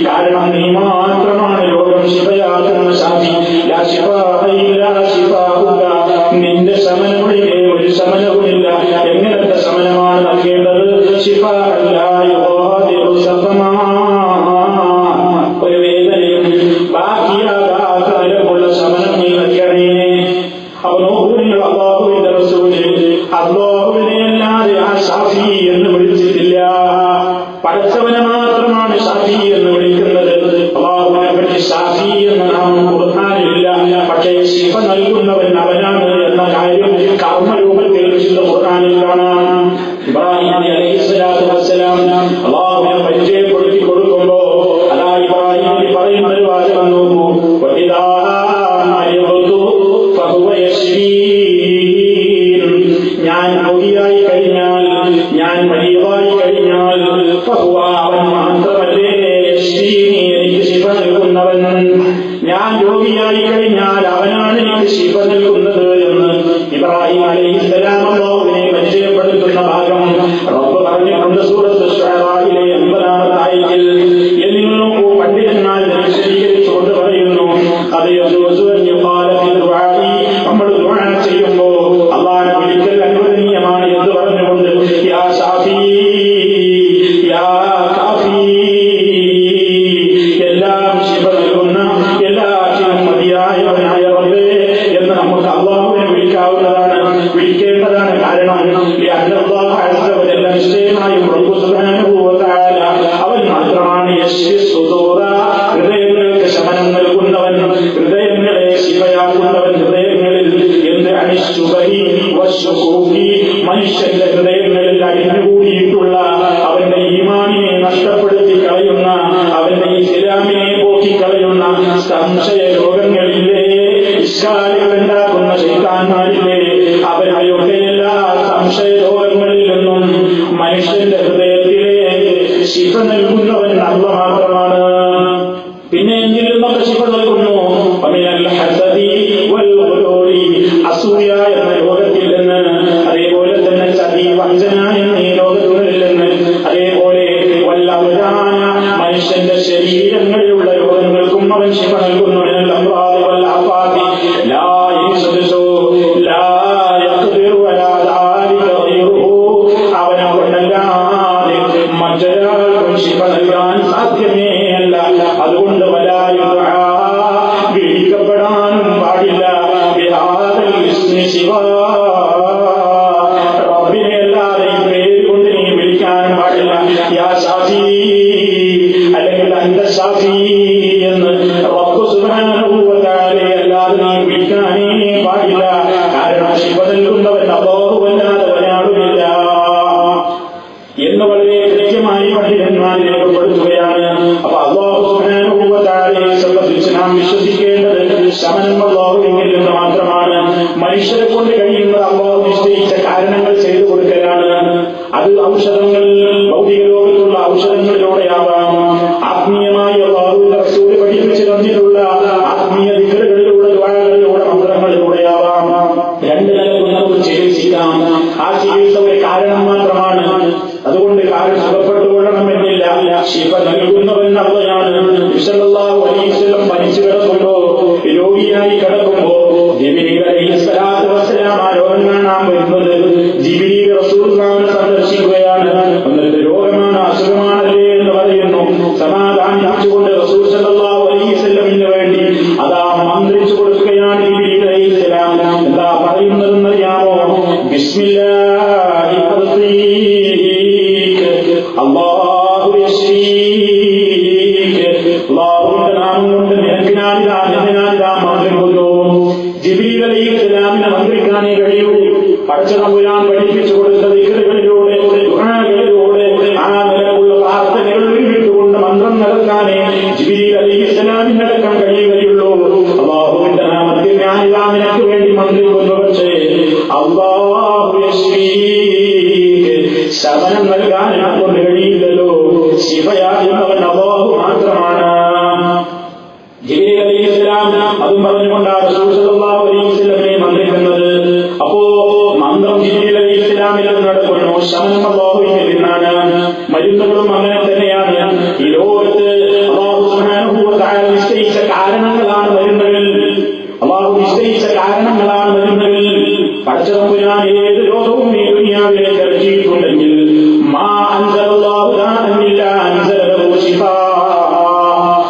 കാരണം നീ മാത്രമാണ് രോഗം ശിഫയാക്കുന്ന ശാഫി. ലാ ശിഫാഅ ഇല്ലാ ശിഫാഉക, നിന്റെ ശമനമൊഴികെ ഒരു ശമനവുമില്ല. എങ്ങനത്തെ ശമനമാണ് നൽകേണ്ടത്? ശിഫാഅൻ ലാ യുഗാദിറു സഖമാ, ഒരു വേദനയും ബാക്കിയാകാത്ത നിലമുള്ള ശമനം നീ നൽകണേ. അപ്പൊ നോക്കൂ, നിങ്ങൾ അല്ലാഹുവിന്റെ റസൂല് അല്ലാഹുവിനെ അല്ലാതെ ആ ഷാഫി എന്ന് വിളിച്ചിട്ടില്ല. പഠിച്ചവനെ മാത്രമാണ് ഷാഫി എന്ന് വിളിക്കുന്നത്. അല്ലാഹുവിനെ പറ്റി ഷാഫി എന്ന നാമം ഖുർആനിലില്ല. പക്ഷേ ശിഫ നൽകുന്നവൻ അവനാണ് എന്ന കാര്യം കർമ്മരൂപത്തിൽ വിശുദ്ധ ഖുർആനിൽ കാണാം. ഇബ്രാഹിം നബി അലൈഹിസ്സലാത്തു വസ്സലാം അല്ലാഹുവിനെ പരിചയപ്പെടുത്തി കൊടുക്കുമ്പോ അതാ ഇബ്രാഹിം നബി പറയുന്ന ഒരു വാചകം നോക്കൂ, വഇദാ മരിദതു ഫഹുവ യശ്ഫീൻ. ഞാൻ രോഗിയായി കഴിഞ്ഞാൽ, ഞാൻ മരീദായി കഴിഞ്ഞാൽ, ഫഹുവ അവൻ മാത്രമല്ലേ യശ്ഫീനി, എനിക്ക് ശിഫ നൽകുന്നവൻ. ഞാൻ രോഗിയായി കഴിഞ്ഞാൽ അവനാണ് എനിക്ക് ശിഫ നൽകുന്നത് എന്ന് ഇബ്രാഹിം അലൈഹിസ്സലാം അല്ലാഹുവിനെ പരിചയപ്പെടുത്തുന്ന ഭാഗം റബ്ബ് പറഞ്ഞിട്ടുണ്ട് സൂറത്ത് ശുഅറായിലെ 80-ാമത്തെ ആയത്തിൽ. എന്നിൽ നോക്കൂ, പണ്ഡിതന്മാർ വിശദീകരിച്ചുകൊണ്ട് പറയുന്നു, അത് നമ്മൾ ദുആ ചെയ്യുമ്പോ അല്ലാഹുവിനെ വിളിക്കൽ അനുവദനീയമാണ് എന്ന് പറഞ്ഞുകൊണ്ട് യാ ശാഫി യാ കാഫി, എല്ലാം ശിഫ നൽകുന്ന, എല്ലാറ്റിനും മതിയായവനായ റബ്ബേ എന്ന് നമുക്ക് അല്ലാഹുവിനെ വിളിക്കാവുന്നതാണ്, വിളിക്കേണ്ടതാണ്. കാരണം നിശ്ചയമായും റബ്ബ് സുബ്ഹാനഹു വ തആല അവൻ മാത്രമാണ് യശ്ഫി സുദൂറ, ഹൃദയങ്ങൾക്ക് ശമനം നൽകുന്നവൻ, ഹൃദയങ്ങളെ ശിഫയാക്കുന്നവൻ. ഹൃദയങ്ങളിൽ എന്ത് അനിശ്ചുബഹി വശുകൂഹി, മനുഷ്യന്റെ ഹൃദയങ്ങളിൽ അടിഞ്ഞുകൂടിയിട്ടുള്ള അവന്റെ ഈമാനിനെ നഷ്ടപ്പെടുത്തി കളയുന്ന, അവന്റെ ഇസ്ലാമിനെ പോക്കിക്കളയുന്ന സംശയ രോഗങ്ങളില്ലേ, ഇഷ്കാലുകൾ ഉണ്ടാക്കുന്ന ശൈത്താന്മാരില്ലേ, അവരുടെയൊക്കെ എല്ലാ സംശയ രോഗങ്ങളിൽ നിന്നും മനുഷ്യന്റെ ഹൃദയത്തിലെ ശിഫ നൽകുന്നവൻ അല്ലാഹു മാത്രമാണ്. പിന്നെ എന്തിൽ നിന്നൊക്കെ ശിഫ നൽകുന്നു? അസൂയ എന്ന രോഗത്തിൽ നിന്ന്, അതേപോലെ തന്നെ ചതി വഞ്ചന എന്ന ഈ രോഗങ്ങളിൽ എന്ന് വളരെ കൃത്യമായി പണ്ഡിതന്മാർ രേഖപ്പെടുത്തുകയാണ്. അപ്പൊ അല്ലാഹു സുബ്ഹാനഹു വ തആലയെ സംബന്ധിച്ച് നാം വിശ്വസിക്കേണ്ടത് ശമനം അല്ലാഹുവിൽ നിന്ന് മാത്രമാണ്. മനുഷ്യരെ കൊണ്ട് കഴിയുന്നത് അല്ലാഹു നിശ്ചയിച്ച കാരണങ്ങൾ ചെയ്തു കൊടുക്കലാണ്. അത് ഔഷധങ്ങൾ, ഭൗതിക ലോകത്തുള്ള ഔഷധങ്ങളിലൂടെയാവാം, ആത്മീയമായി അല്ലാഹുവിന്റെ റസൂൽ പഠിപ്പിച്ചു തന്നിട്ടുള്ള ആത്മീയ ദിക്റുകളിലൂടെ, ദുആകളിലൂടെ, മന്ത്രങ്ങളിലൂടെയാവാം. രണ്ട് നിലക്കും നമുക്ക് ചികിത്സിക്കാം. ആ ചികിത്സ ഒരു കാരണം മാത്രമാണ്. അതുകൊണ്ട് കാര്യം സുഖപ്പെട്ടുകൊള്ളണമെന്നില്ല. ശിഫ നൽകുന്നവൻ അള്ളയാണ്. നബി സല്ലല്ലാഹു അലൈഹി വസല്ലം പനിച്ചു കിടക്കുമ്പോ, രോഗിയായി കിടക്കുമ്പോ ജിബ്രീൽ അലൈഹിസ്സലാത്തു വസ്സലാം ആ രോഗം കാണാൻ വരുന്നത്. ജിബ്രീൽ റസൂലുള്ളാഹിനെ സന്ദർശിക്കുകയാണ്. എന്നിട്ട് രോഗമാണ്, അസുഖമാണല്ലേ എന്ന് പറയുന്നു. സമാധാനിച്ചുകൊണ്ട് റസൂൽ സല്ലല്ലാഹു അലൈഹി വസല്ലമിന് വേണ്ടി അതാ മന്ത്രിച്ചു കൊടുക്കുകയാണ് ജിബ്രീൽ അലൈഹിസ്സലാം. എന്താ പറയുന്നതെന്നറിയാമോ? ബിസ്മില്ലാഹി അല്ലാഹു യശ്ഫീക. അല്ലാഹുവിന്റെ നാമം കൊണ്ട് നിനക്ക് ഞാനിതാ മന്ത്രിക്കുന്നു. ജിബ്രീൽ അലൈഹിസ്സലാമിനെ മന്ത്രിക്കാനേ കഴിയൂ. പടച്ചതമ്പുരാൻ പഠിപ്പിച്ചു കൊടുത്ത ദിക്റുകളിലൂടെ, ദുആകളിലൂടെ, ആ നിലക്കുള്ള പ്രാർത്ഥനകളിൽ വിട്ടുകൊണ്ട് മന്ത്രം നടത്താനേ ജിബ്രീൽ അലൈഹിസ്സലാമിനടക്കം കഴിയുകയുള്ളൂ. അല്ലാഹുവിന്റെ നാമത്തിൽ ഞാനിതാ നിനക്ക് വേണ്ടി മന്ത്രിക്കുന്നു. പക്ഷേ അല്ലാഹു യശ്ഫീക, ശമനം നൽകാൻ കൊണ്ട് കഴിയില്ലല്ലോ. ശിഫയാകുന്നവൻ അല്ലാഹു മാത്രമാണ്. ജിബ്രീൽ അലൈഹിസ്സലാം അതും പറഞ്ഞുകൊണ്ടാണ് റസൂൽ സല്ലല്ലാഹു അലൈഹി വസല്ലമയെ മന്ത്രിക്കുന്നത്. അപ്പോ മന്ത്രം ജിബ്രീൽ അലൈഹിസ്സലാമിൽ നടക്കുന്നു. ശമനം അല്ലാഹുവിൽ നിന്നാണ്. മരുന്നുകളും അങ്ങനെ തന്നെയാണ്. ഈ ലോകത്ത് അല്ലാഹു സുബ്ഹാനഹു വ തആല നിശ്ചയിച്ച കാരണങ്ങളാണ് മരുന്നുകൾ. അല്ലാഹു നിശ്ചയിച്ച കാരണങ്ങളാണ് മരുന്നുകൾ. പടച്ചതമ്പുരാൻ ഏത് രോഗവും ഈ ദുനിയാവിലേക്ക് ഇറക്കിയിട്ടുണ്ടെങ്കിൽ മാ അൻസലല്ലാഹു ദാഅൻ ഇല്ലാ അൻസലഹു ശിഫാ.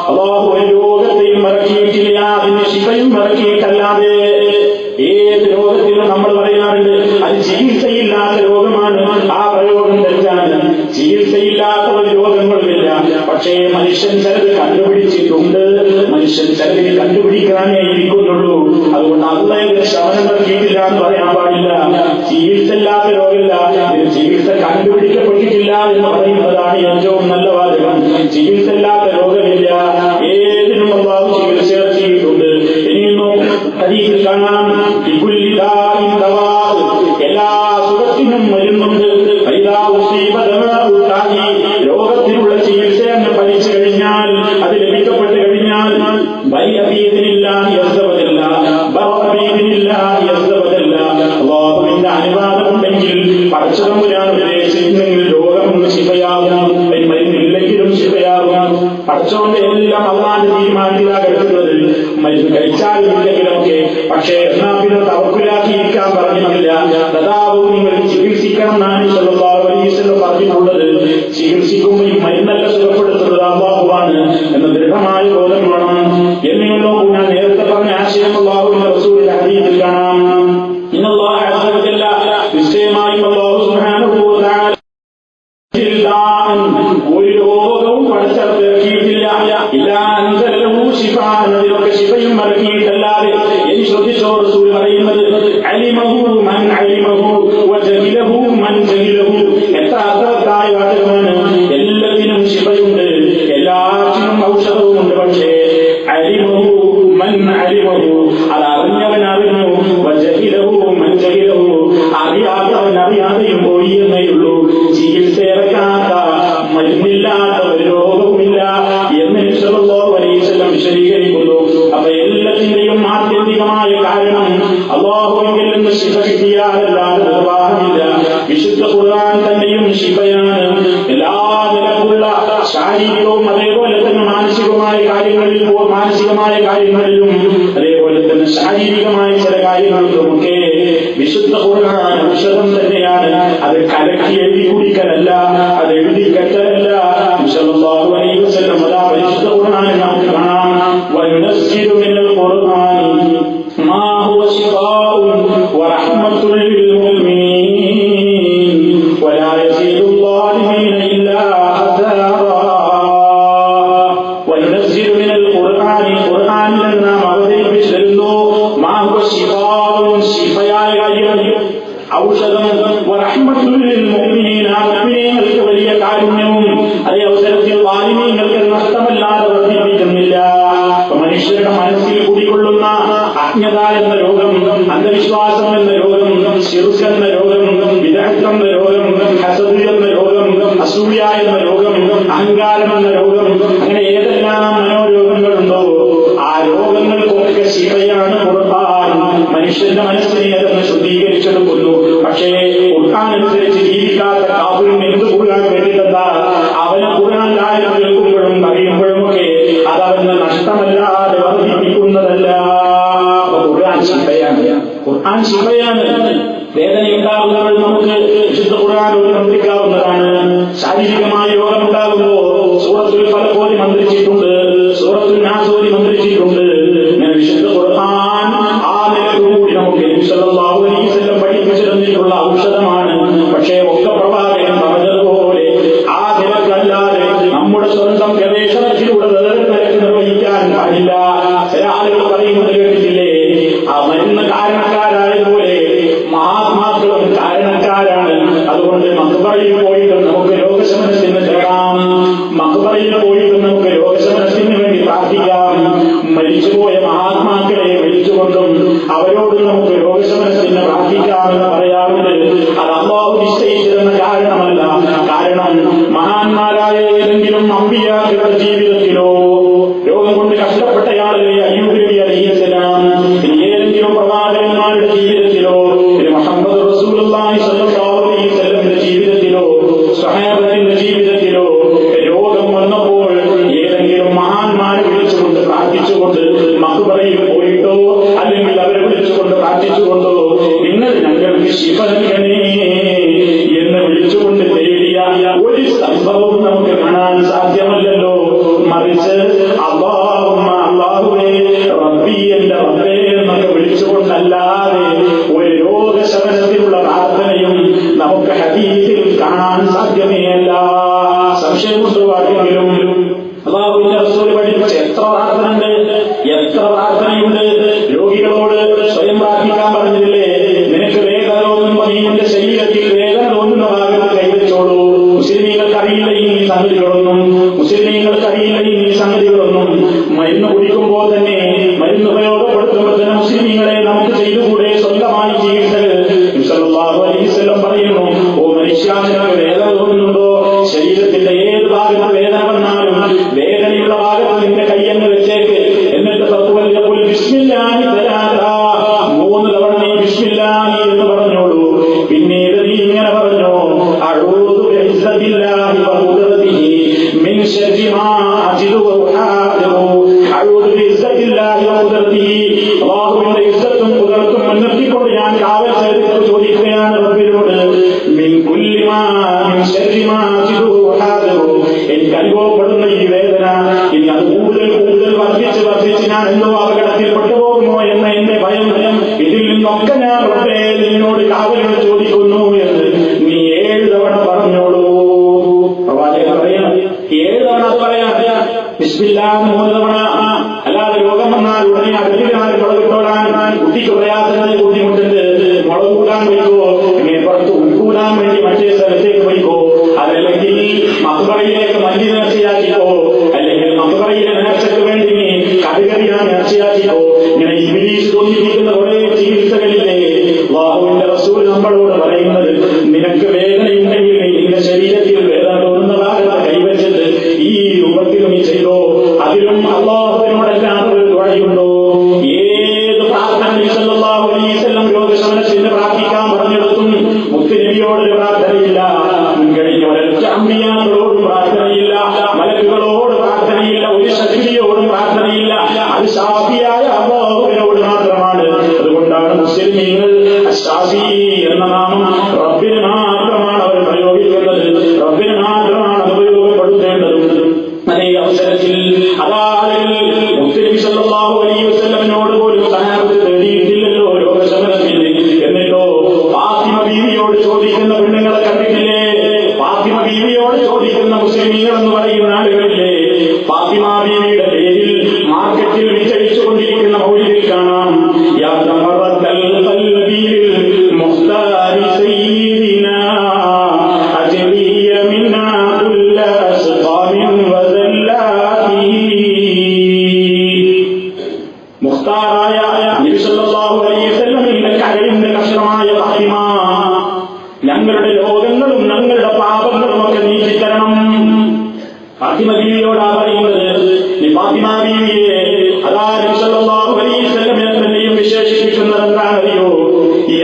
അല്ലാഹു ഒരു രോഗത്തെയും ഇറക്കിയിട്ടില്ല, അതിന് ശിഫയും ഇറക്കിയിട്ടല്ലാതെ. ഏത് രോഗത്തിലും നമ്മൾ പറയാറുണ്ട് അത് ചികിത്സയില്ലാത്ത രോഗമാണ്. ആ പ്രയോഗം തെറ്റാണ്. ചികിത്സയില്ലാത്ത ഒരു രോഗങ്ങളുമില്ല. പക്ഷേ മനുഷ്യൻ ചിലത് കണ്ടുപിടിച്ചിട്ടുണ്ട്. മനുഷ്യൻ ചിലതിന് കണ്ടുപിടിക്കാനേ ഇരിക്കുന്നുള്ളൂ. അതുകൊണ്ട് അള്ളാഹുവിന്റെ ശമനം നൽകിയിട്ടില്ല എന്ന് പറയാൻ പാടില്ല. ചികിത്സ ഇല്ലാത്ത രോഗമില്ല, ചികിത്സ കണ്ടുപിടിക്കപ്പെട്ടിട്ടില്ല എന്ന് പറയുന്നതാണ് ഏറ്റവും നല്ല വാചകം. ചികിത്സ ഇല്ലാത്ത രോഗമില്ല. ഏതിനും അല്ലാഹു ചികിത്സ ഇറക്കിയിട്ടുണ്ട്. ഇനിയൊന്നും ഹദീസിൽ കാണാം, എല്ലാ സുഖത്തിനും മരുന്നുണ്ട്. രോഗത്തിനുള്ള ചികിത്സ എന്ന് പഠിച്ചു കഴിഞ്ഞാൽ, അത് ലഭിക്കപ്പെട്ട് കഴിഞ്ഞാൽ അല്ലാഹുവിന്റെ അനുവാദമുണ്ടെങ്കിൽ പടച്ചതമ്പുരാൻ ഉദ്ദേശിക്കുന്നെങ്കിൽ രോഗം ശിഫയാകും. മരുന്നില്ലെങ്കിലും ശിഫയാകും. പടച്ചോന്റെ എല്ലാം അള്ളാന്റെ തീരുമാനത്തിലാണ് കിടക്കുന്നത്. മരുന്ന് കഴിച്ചാലും ഇല്ലെങ്കിലൊക്കെ. പക്ഷേ എന്നാ പിന്നെ തവക്കുലാക്കിയിരിക്കാൻ പറഞ്ഞിട്ടില്ല. തഥാവും നിങ്ങൾ ചികിത്സിക്കണം എന്നാണ് സല്ലല്ലാഹു അലൈഹി വസല്ലം പറഞ്ഞിട്ടുള്ളത്. ചികിത്സിക്കുമ്പോൾ ഈ മരുന്നല്ല സുഖപ്പെടുത്തുന്നത് അല്ലാഹുവാണ് എന്ന ദൃഢമായ ബോധം വേണം. എന്നെയുള്ളൂ ഞാൻ നേരത്തെ പറഞ്ഞ ആശയം അല്ലാഹുവിന്റെ റസൂലിന്റെ ഹദീസിൽ കാണാം. ഇന്നല്ലാഹു അസ്സ വജല്ല നിശ്ചയമായും അല്ലാഹു സുബ്ഹാനഹു വ തആല ഒരു രോഗവും പഠിച്ചിറക്കിയിട്ടില്ല. ഇല്ലാ അൻസലഹു ശിഫാ, അതിലൊക്കെ ശിഫയും ഇറക്കിയിട്ടല്ലാതെ. ഇനി ശ്രദ്ധിച്ചോ, റസൂൽ പറയുന്നത് അലിമഹു മൻ അലിമഹു വജഹിലഹു മൻ ജഹിലഹു. എത്ര അർത്ഥവത്തായ വാചകമാണ്. എല്ലാത്തിനും ശിഫയുണ്ട്, എല്ലാത്തിനും ഔഷധവുമുണ്ട്. പക്ഷേ അലിമഹു മൻ അലിമഹു, അത് അറിഞ്ഞവൻ അറിഞ്ഞു. വജഹിലഹു മൻ ജഹിലഹു, അറിയാത്തവൻ അറിയാതെയും പോയി എന്നേയുള്ളൂ. ചികിത്സ ഇറക്കാത്ത, മരുന്നില്ലാത്ത ഒരു രോഗവുമില്ല എന്ന് നബി സല്ലല്ലാഹു അലൈഹി വസല്ലം വിശദീകരിക്കുന്നു. അപ്പൊ എല്ലാത്തിന്റെയും ആത്യന്തികമായ കാരണം അല്ലാഹുവിൽ നിന്ന് ശിഫ കിട്ടിയാലല്ലാതെ നിർവാഹമില്ല. വിശുദ്ധ ഖുർആൻ തന്നെയും ശിഫയാണ്. എല്ലാ നിലക്കുള്ള ശാരീരികവും അതേപോലെ തന്നെ മാനസികമായ കാര്യങ്ങളിലും അതേപോലെ തന്നെ ശാരീരികമായ ചില കാര്യങ്ങൾക്കുമൊക്കെ വിശുദ്ധ ഖുർആൻ ഔഷധം തന്നെയാണ്. അത് കലക്കി എഴുതി കുടിക്കലല്ല, അത് എഴുതി കെട്ടലല്ല. സല്ലല്ലാഹു അലൈഹി വസല്ലം അതാ വിശുദ്ധ ഖുർആനിൽ നമുക്ക് കാണാം, വയുനസ്സിലു മിനൽ ഖുർആനി മാ ഹുവ ശിഫാഉൻ വറഹ്മത്തുൻ ലിൽ മുഅ്മിനീൻ വലാ യസീദു الظാലിമീന ഇല്ലാ അദാറാ. വയുനസ്സിലു മിനൽ ഖുർആനി, ഖുർആനിൽ നാം അവതരിപ്പിച്ചു തരുന്നു, മാ ഹുവ ശിഫാഉൻ, ശിഫയായ ഔഷധം, വറഹ്മത്തുൻ ലിൽ മുഅ്മിനീൻ, മുഅ്മിനീങ്ങൾക്ക് മന്ത്രിക്കാവുന്നതാണ്. ശാരീരികമായ രോഗമുണ്ടാകുമ്പോ സൂറത്തുൽ ഫലഖ് ഓതി മന്ത്രിച്ചിട്ടുണ്ട്, സൂറത്തുൽ നാസ് ഓതി മന്ത്രിച്ചിട്ടുണ്ട്. വിശുദ്ധ ഖുർആൻ ആ നിലകൂടി നമുക്ക് നബി സല്ലല്ലാഹു അലൈഹി വസല്ലം പഠിപ്പിച്ചു തന്നിട്ടുള്ള ഔഷധമാണ്. പക്ഷേ ഒക്കെ പ്രവാചകൻ പറഞ്ഞതുപോലെ ആ നിലക്കല്ലാതെ നമ്മുടെ സ്വന്തം ഗവേഷണത്തിലൂടെ നിലക്ക് നിർവഹിക്കാൻ പാടില്ല. ചില ആളുകൾ പറയുന്നത് കേട്ടിട്ടില്ലേ, ആ മരുന്ന് കാരണക്കാരായതുപോലെ മഹാത്മാക്കളും കാരണക്കാരാണ്, അതുകൊണ്ട് മക്ബറയിൽ പോയിട്ട് നമുക്ക് രോഗശമനത്തിന് തേടാം, മക്ബറയിൽ പോയിട്ട് നമുക്ക് രോഗശമനത്തിന് വേണ്ടി പ്രാർത്ഥിക്കാം. മരിച്ചുപോയ മഹാത്മാക്കളെ വിളിച്ചുകൊണ്ടും അവരോട് നമുക്ക് രോഗശമനത്തിന് പ്രാർത്ഥിക്കാമെന്ന് പറയാറുണ്ട്. അത് അല്ലാഹു നിശ്ചയിച്ചിരുന്ന കാരണമല്ല. കാരണം മഹാന്മാരായ ഏതെങ്കിലും അമ്പിയാക്കളുടെ ജീവിതത്തിലോ രോഗം കൊണ്ട് കഷ്ടപ്പെട്ടയാളെ അയ്യൂബ് നബി അലൈഹിസ്സലാം, ഏതെങ്കിലും പ്രവാചകന്മാരുടെ ജീവിതത്തിലോ മുഹമ്മദ് റസൂലുള്ളാഹി സ്വല്ലല്ലാഹു അലൈഹി വസല്ലമിന്റെ ജീവിതത്തിലോ സ്വഹാബത്തിന്റെ ജീവിതത്തിലോ രോഗം വന്നപ്പോൾ ഏതെങ്കിലും മഹാന്മാരെ വിളിച്ചുകൊണ്ട് പ്രാർത്ഥിച്ചുകൊണ്ട് മഖ്ബറയിൽ പോയിട്ടോ അല്ലെങ്കിൽ അവരെ വിളിച്ചുകൊണ്ട് പ്രാർത്ഥിച്ചുകൊണ്ടോ നിങ്ങൾ ഞങ്ങൾക്ക് ശിഫ നൽകണേ എന്ന് വിളിച്ചുകൊണ്ട് തേടിയ ഒരു സംഭവവും നമുക്ക് കാണാൻ സാധ്യമല്ലല്ലോ. മറിച്ച് അല്ലാഹുവേ റബ്ബി എന്റെ റബ്ബേ എന്നൊക്കെ വിളിച്ചുകൊണ്ടല്ലാതെ ഒരു രോഗശമനത്തിനുള്ള പ്രാർത്ഥനയും നമുക്ക് ഹദീസിൽ കാണാൻ സാധ്യമേയല്ല. സംശയമുണ്ടോ ആരെങ്കിലും? അല്ലാഹുവിന്റെ റസൂൽ പഠിപ്പിച്ച എത്ര പ്രാർത്ഥനയുണ്ട്, എത്ര പ്രാർത്ഥനയുണ്ട്. രോഗികളോട് സ്വയം പ്രാർത്ഥിക്കാൻ പറഞ്ഞില്ലേ, നിനക്ക് വേദന തോന്നുമ്പോ നീ നിന്റെ ശരീരത്തിൽ വേദന തോന്നുന്ന ഭാഗത്ത് കൈവച്ചോളൂ. മുസ്ലിമീങ്ങൾക്കറിയില്ല ഈ സംഗതികളൊന്നും, മുസ്ലിമീങ്ങൾക്കറിയില്ല ഈ സംഗതികളൊന്നും. മരുന്ന് കുടിക്കുമ്പോൾ തന്നെ, മരുന്ന് ഉപയോഗപ്പെടുത്തുമ്പോൾ തന്നെ മുസ്ലിമീങ്ങളെ നമുക്ക് ചെയ്തുകൂടെ സ്വന്തമായി ചികിത്സകൾ? സല്ലല്ലാഹു അലൈഹി വസല്ലം പറയുന്നു, ഓ മനുഷ്യ, നിനക്ക് വേദന തോന്നുന്നുണ്ടോ? ശരീരത്തിന്റെ ഏത് ഭാഗത്ത് വേദന വന്നാലും വേദനയുള്ള ഭാഗത്ത് നിന്റെ കയ്യെന്ന് വെച്ചേക്ക്. എന്നിട്ട് തഖ്വൽ ബിസ്മില്ലാഹി തആല 3 തവണ നീ ബിസ്മില്ലാഹി എന്ന് പറഞ്ഞോളൂ. പിന്നീട് നീ ഇങ്ങനെ പറഞ്ഞോ, അഊദു ബിഇസ്സത്തില്ലാഹി വ ഖുദ്റതിഹി മിൻ ശർരി മാ അജിദു വ ഉഹാദിറു. അഊദു ബിഇസ്സത്തില്ലാഹി വ ഖുദ്റതിഹി, അല്ലാഹുവിന്റെ ഇസ്സത്തും ഖുദ്റത്തും മുൻനിർത്തിക്കൊണ്ട് ഞാൻ കാവൽ ചോദിക്കുകയാണ് റബ്ബിനോട്. മിൻ കുല്ലി മാ മിൻ ശർരി മാ അജിദു വ ഉഹാദിറു, എനിക്ക് അനുഭവപ്പെടുന്ന ഈ വേദന ഇനി അത് കൂടുതൽ വർദ്ധിച്ച് ഞാൻ എന്തോ അപകടത്തിൽ പെട്ടുപോകുമോ എന്ന എന്റെ ഭയം, ഇതിൽ നിന്നൊക്കെ ഞാൻ റബ്ബേ നിന്നോട് കാവലോട് ചോദിക്കുന്നു എന്ന് നീ 7 തവണ പറഞ്ഞോളൂ. പ്രവാചകൻ പറയണം 7 തവണ അത് പറയാം. ബിസ്മില്ലാഹ് 3 തവണ. അല്ലാതെ രോഗം വന്നാൽ ഉടനെ അടുപ്പിലാണ് മുളകിട്ടോളാൻ. കുട്ടിക്ക് പ്രയാസങ്ങൾ ബുദ്ധിമുട്ടുണ്ട്, മുളക് കൂടാൻ വയ്ക്കോ, ഇങ്ങനെ പുറത്ത് ഉൾക്കൂടാൻ വേണ്ടി മറ്റേ സ്ഥലത്തേക്ക് വയ്ക്കോ, അതല്ലെങ്കിൽ മക്ബറയിലേക്ക് മല്ലി നേർച്ചയാക്കിക്കോ, അല്ലെങ്കിൽ മക്ബറയിലെ നേർച്ചയ്ക്ക് വേണ്ടി കടുകറിയാൻ നേർച്ചയാക്കിക്കോ. ഇങ്ങനെ ഇബ്ലീസ് തോന്നിയിരിക്കുന്ന കുറെ ചികിത്സകളില്ലേ. അല്ലാഹുവിന്റെ റസൂൽ നമ്മളോട് പറയുന്നത്, നിനക്ക് വേദനയുണ്ടെങ്കിൽ നിന്റെ ശരീരത്തിൽ വേദന തോന്നുന്ന ഭാഗത്ത് കൈവച്ചിട്ട് ഈ രൂപത്തിൽ നീ ചെയ്തോ. അതിലും അല്ലാഹുവിനോടല്ലാതെ ഒരു ദുആയുണ്ടോ? ഏത് പ്രാർത്ഥന സല്ലല്ലാഹു അലൈഹി വസല്ലം രോഗശമനത്തിന് പ്രാർത്ഥിക്കാൻ പറഞ്ഞെടുത്തും മുത്തുനബിയോട് പ്രാർത്ഥനയില്ല, മുൻകഴിഞ്ഞ ഒരൊറ്റ അമ്പിയാക്കളോടും പ്രാർത്ഥനയില്ല, മലക്കുകളോട് പ്രാർത്ഥനയില്ല, ഒരു ശക്തിയോടും പ്രാർത്ഥനയില്ല. അത് ശാഫിയായ അല്ലാഹുവിനോട് മാത്രമാണ്. അതുകൊണ്ടാണ് മുസ്ലിമീങ്ങൾ ശാഫി എന്ന നാമം റബ്ബിന് മാത്രമാണ് അവർ പ്രയോഗിക്കുന്നത്, റബ്ബിന് മാത്രമാണ് ഉപയോഗപ്പെടുത്തേണ്ടതും. അതേ അവസരത്തിൽ മുത്തുനബി സല്ലല്ലാഹു അലൈഹി വസല്ലമിനോട് പോലും സഹാബത്ത് തേടിയിട്ടില്ലല്ലോ രോഗശമനത്തിന്. എന്നിട്ടോ ഫാത്തിമ ബീവിയോട് ചോദിക്കുന്ന പെണ്ണുങ്ങളെ കണ്ടിട്ടില്ലേ? ഫാത്തിമ ബീവിയോട് ചോദിക്കുന്ന മുസ്ലിമീങ്ങൾ എന്ന് പറയുന്ന ആളുകളില്ലേ? ഫാത്തിമ ബീവിയുടെ പേരിൽ മാർക്കറ്റിൽ വിറ്റഴിച്ചുകൊണ്ടിരിക്കുന്ന മൗലിദിൽ കാണാം, യാ തമറത്തൽ ഖൽബിൽ മുഖ്താരി സയ്യിദിനാ അജ്ലിയ മിന്നാ കുല്ല അസ്ഖാമിൻ വദല്ലാത്തി. മുഖ്താറായ നബി സല്ലല്ലാഹു അലൈഹി വസല്ലമിന്റെ കരളിന്റെ കഷ്ണമായ ഫാത്തിമ, ഞങ്ങളുടെ രോഗങ്ങളും ഞങ്ങളുടെ പാപങ്ങളും ഒക്കെ നീക്കിത്തരണം. ഫാത്തിമ ബീവിയോടാ പറയുന്നത്. ഈ ഫാത്തിമ ബീവിയെ അതാ നബി സല്ലല്ലാഹു അലൈഹി വസല്ലം തന്നെയും വിശേഷിപ്പിക്കുന്നത് എന്താണെന്നറിയോ? ഈ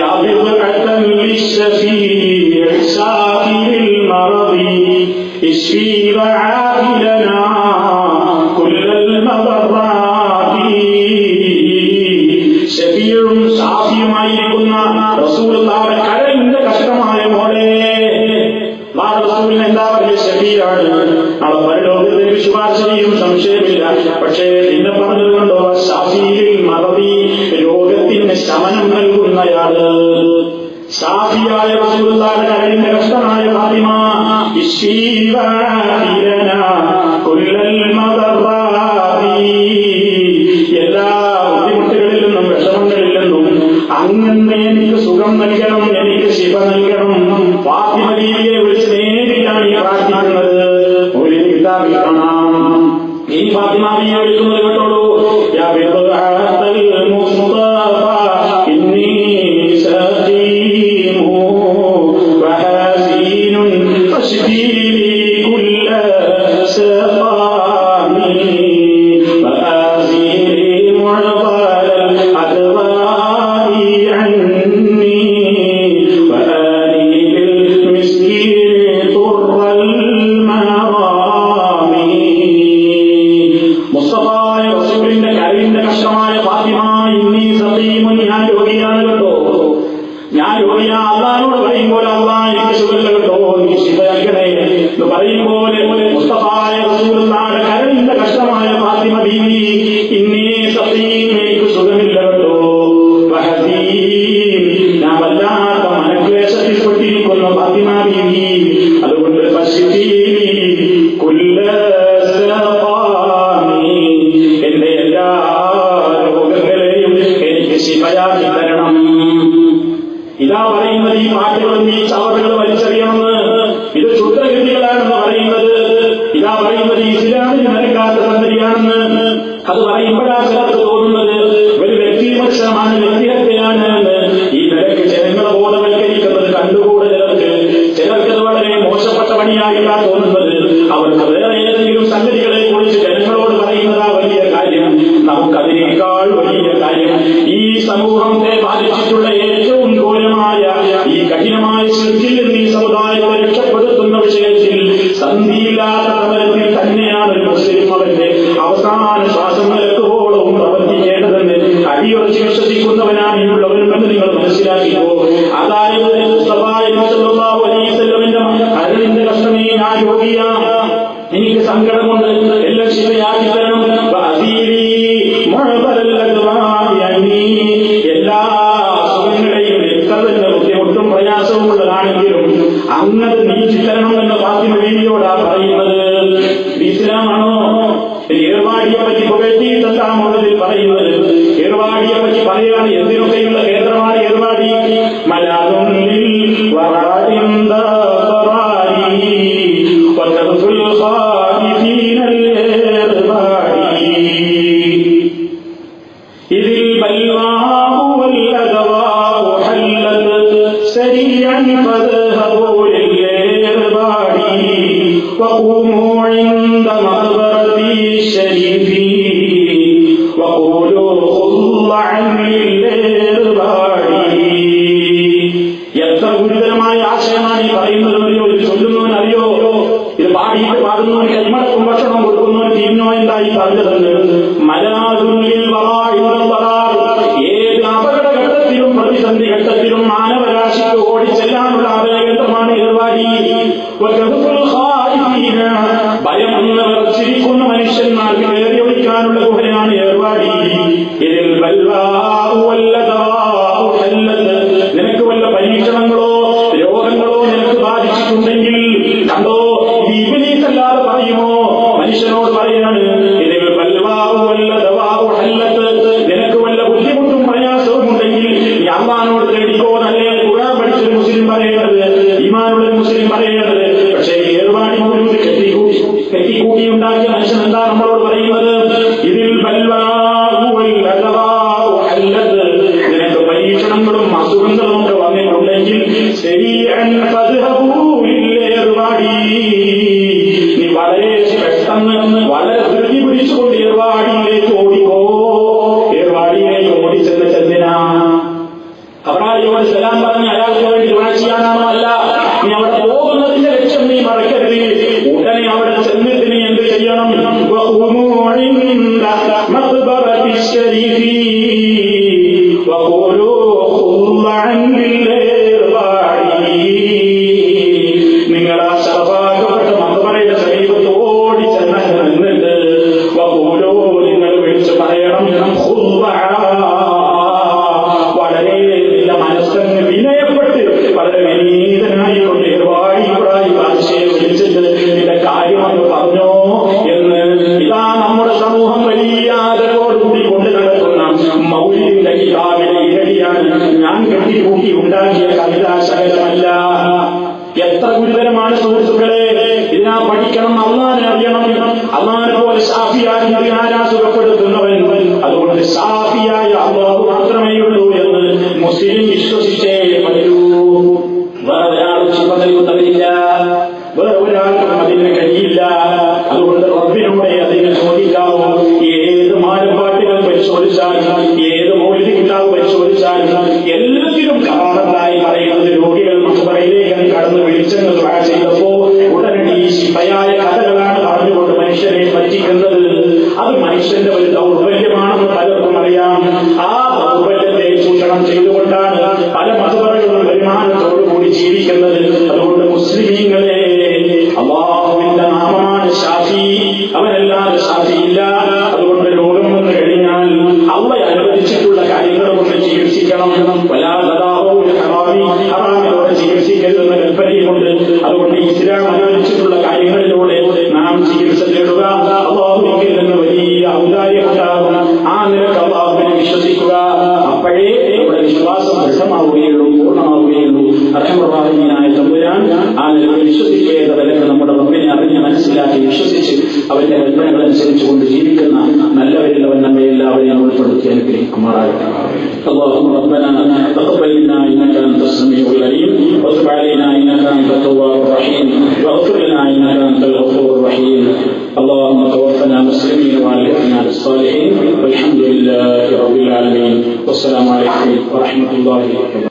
ഷഫീഉം ഷാഫിയുമായിരിക്കുന്ന റസൂലുള്ളാഹിയുടെ കരളിന്റെ കഷ്ണമായ മോളെ റസൂലിന് എന്താ വലിയ ഷഫീറാണ്, നാളെ പരലോകത്തേക്ക് ശുപാർശ ചെയ്യും, സംശയമില്ല. പക്ഷേ പിന്നെ പറഞ്ഞതുകൊണ്ടോ ഷഫീൽ മറവി, രോഗത്തിന് ശമനം നൽകുന്നയാള്. ഷാഫിയായ റസൂലുള്ളാഹിയുടെ കരളിന്റെ കഷ്ടമായ ഫാത്തിമ എല്ലാ ബുദ്ധിമുട്ടുകളിൽ നിന്നും വിഷമങ്ങളിൽ നിന്നും അങ്ങനെ എനിക്ക് സുഖം നൽകണം, എനിക്ക് ശിവ നൽകണം. ഫാത്തിമ ബീവിയെ വിളിച്ച് നേരിട്ടാണ് ഈ പ്രാർത്ഥിക്കുന്നത്. ഒരു കിതാബിൽ കാണാം. ഈ ഫാത്തിമ ബീവിയെ വിളിക്കുന്നത് കേട്ടോളൂ. നിങ്ങൾ നിങ്ങൾ ആ ശറഫാക്കപ്പെട്ട മഖബറയുടെ സമീപത്ത് ഓടി ചെന്ന് നിന്നിട്ട് വഖൂലൂ നിങ്ങൾ വിളിച്ച് പറയണം വളരെ മനസ്സങ്ങ് വിനയപ്പെട്ട് വളരെ വിനീതനായിക്കൊണ്ട് ഇബ്രാഹിം ബാദ്ശായെ വിളിച്ചിട്ട് ഇതിന്റെ കാര്യമെന്ന് പറഞ്ഞോ എന്ന്. ഇതാ നമ്മുടെ സമൂഹം വലിയ ആദരവോടുകൂടി കൊണ്ട് നടത്തുന്ന മൗലിദിന്റെ കിതാബിലെ ഇരടിയാണ് ഞാൻ കെട്ടിക്കൂട്ടി ഉണ്ടാക്കിയ കവിതാ ശകലമല്ല. എത്ര ഗുരുതരമാണ് സുഹൃത്തുക്കളെ. ഇതിനാ പഠിക്കണം, അള്ളാനെ അറിയണം. അള്ളാനെ പോലെ ശാഫിയായി ആരാ സുഖപ്പെടുത്തുന്നവൻ? അതുകൊണ്ട് ശാഫിയായ അള്ളാഹു മാത്രമേ ഉള്ളൂ എന്ന് മുസ്ലിം വിശ്വസിച്ചേ പറ്റൂ. വേറെ ഒരാളും ശിവ നൽകുന്നവരില്ല, വേറെ ഒരാൾക്കും അതിന് കഴിയില്ല. അതുകൊണ്ട് റബ്ബിനോടെ അതിനെ ചോദിക്കാവൂ. ഏത് മാനപ്പാട്ടുകൾ പരിശോധിച്ചാലും ഏത് മൗലിദ് കിതാബ് പരിശോധിച്ചാലും എല്ലാത്തിലും കാരണത്തായി പറയുന്നത് രോഗികൾ മഖബറയിലേക്ക് കടന്ന് വിളിച്ചെന്ന് ദുആ ചെയ്തപ്പോ ഉടനടി ശിഫയായ കഥകളാണ് പറഞ്ഞുകൊണ്ട് മനുഷ്യനെ പറ്റിക്കുന്നത്. അത് മനുഷ്യന്റെ ഒരു ദൗർബല്യമാണെന്ന് പലർക്കും അറിയാം. ആ ദൗർബല്യത്തെ ചൂഷണം ചെയ്തുകൊണ്ടാണ് പല മഖബറകളും വരുമാനത്തോടുകൂടി ജീവിക്കുന്നത്. അതുകൊണ്ട് മുസ്ലിമീങ്ങളെ, അല്ലാഹുവിന്റെ നാമമാണ് ഷാഫി, അവനല്ലാതെ ഷാഫിയില്ല. അതുകൊണ്ട് രോഗം വന്നു കഴിഞ്ഞാൽ അള്ളാഹ് അനുവദിച്ചിട്ടുള്ള കാര്യങ്ങൾ കൊണ്ട് ചികിത്സിക്കണം. ഹറാമിലൂടെ ചികിത്സിക്കരുതെന്ന കൽപ്പനയുമുണ്ട്. അതുകൊണ്ട് ഇസ്ലാം അനുവദിച്ചിട്ടുള്ള കാര്യങ്ങളിലൂടെ നാം ചികിത്സ തേടുക. അല്ലാഹുവിൽ നിന്ന് വലിയ ഔദാര്യമുണ്ടാകും. ആ നിലക്ക് അല്ലാഹുവിനെ വിശ്വസിക്കുക. അപ്പോഴേ നമ്മുടെ വിശ്വാസം ദൃഢമാവുകയുള്ളൂ, പൂർണ്ണമാവുകയുള്ളൂ. അർഹമറാഹിമീനായ തമ്പുരാൻ ആ നിലക്ക് വിശ്വസിക്കേണ്ട നിലക്ക് നമ്മുടെ റബ്ബിനെ അറിഞ്ഞ് മനസ്സിലാക്കി വിശ്വസിച്ച് അവന്റെ കൽപ്പനകൾ അനുസരിച്ചുകൊണ്ട് ജീവിക്കുന്ന നല്ലവരിൽ അവൻ നമ്മെ എല്ലാവരെയും ഉൾപ്പെടുത്തി അനുഗ്രഹിക്കുമാറാകട്ടെ. اللهم ربنا تقبل منا انك انت السميع العليم وتب علينا انك انت التواب الرحيم واغفر لنا انك انت الغفور الرحيم. اللهم توفنا مسلمين والحقنا بالصالحين والحمد لله رب العالمين والسلام عليكم ورحمه الله وبركاته.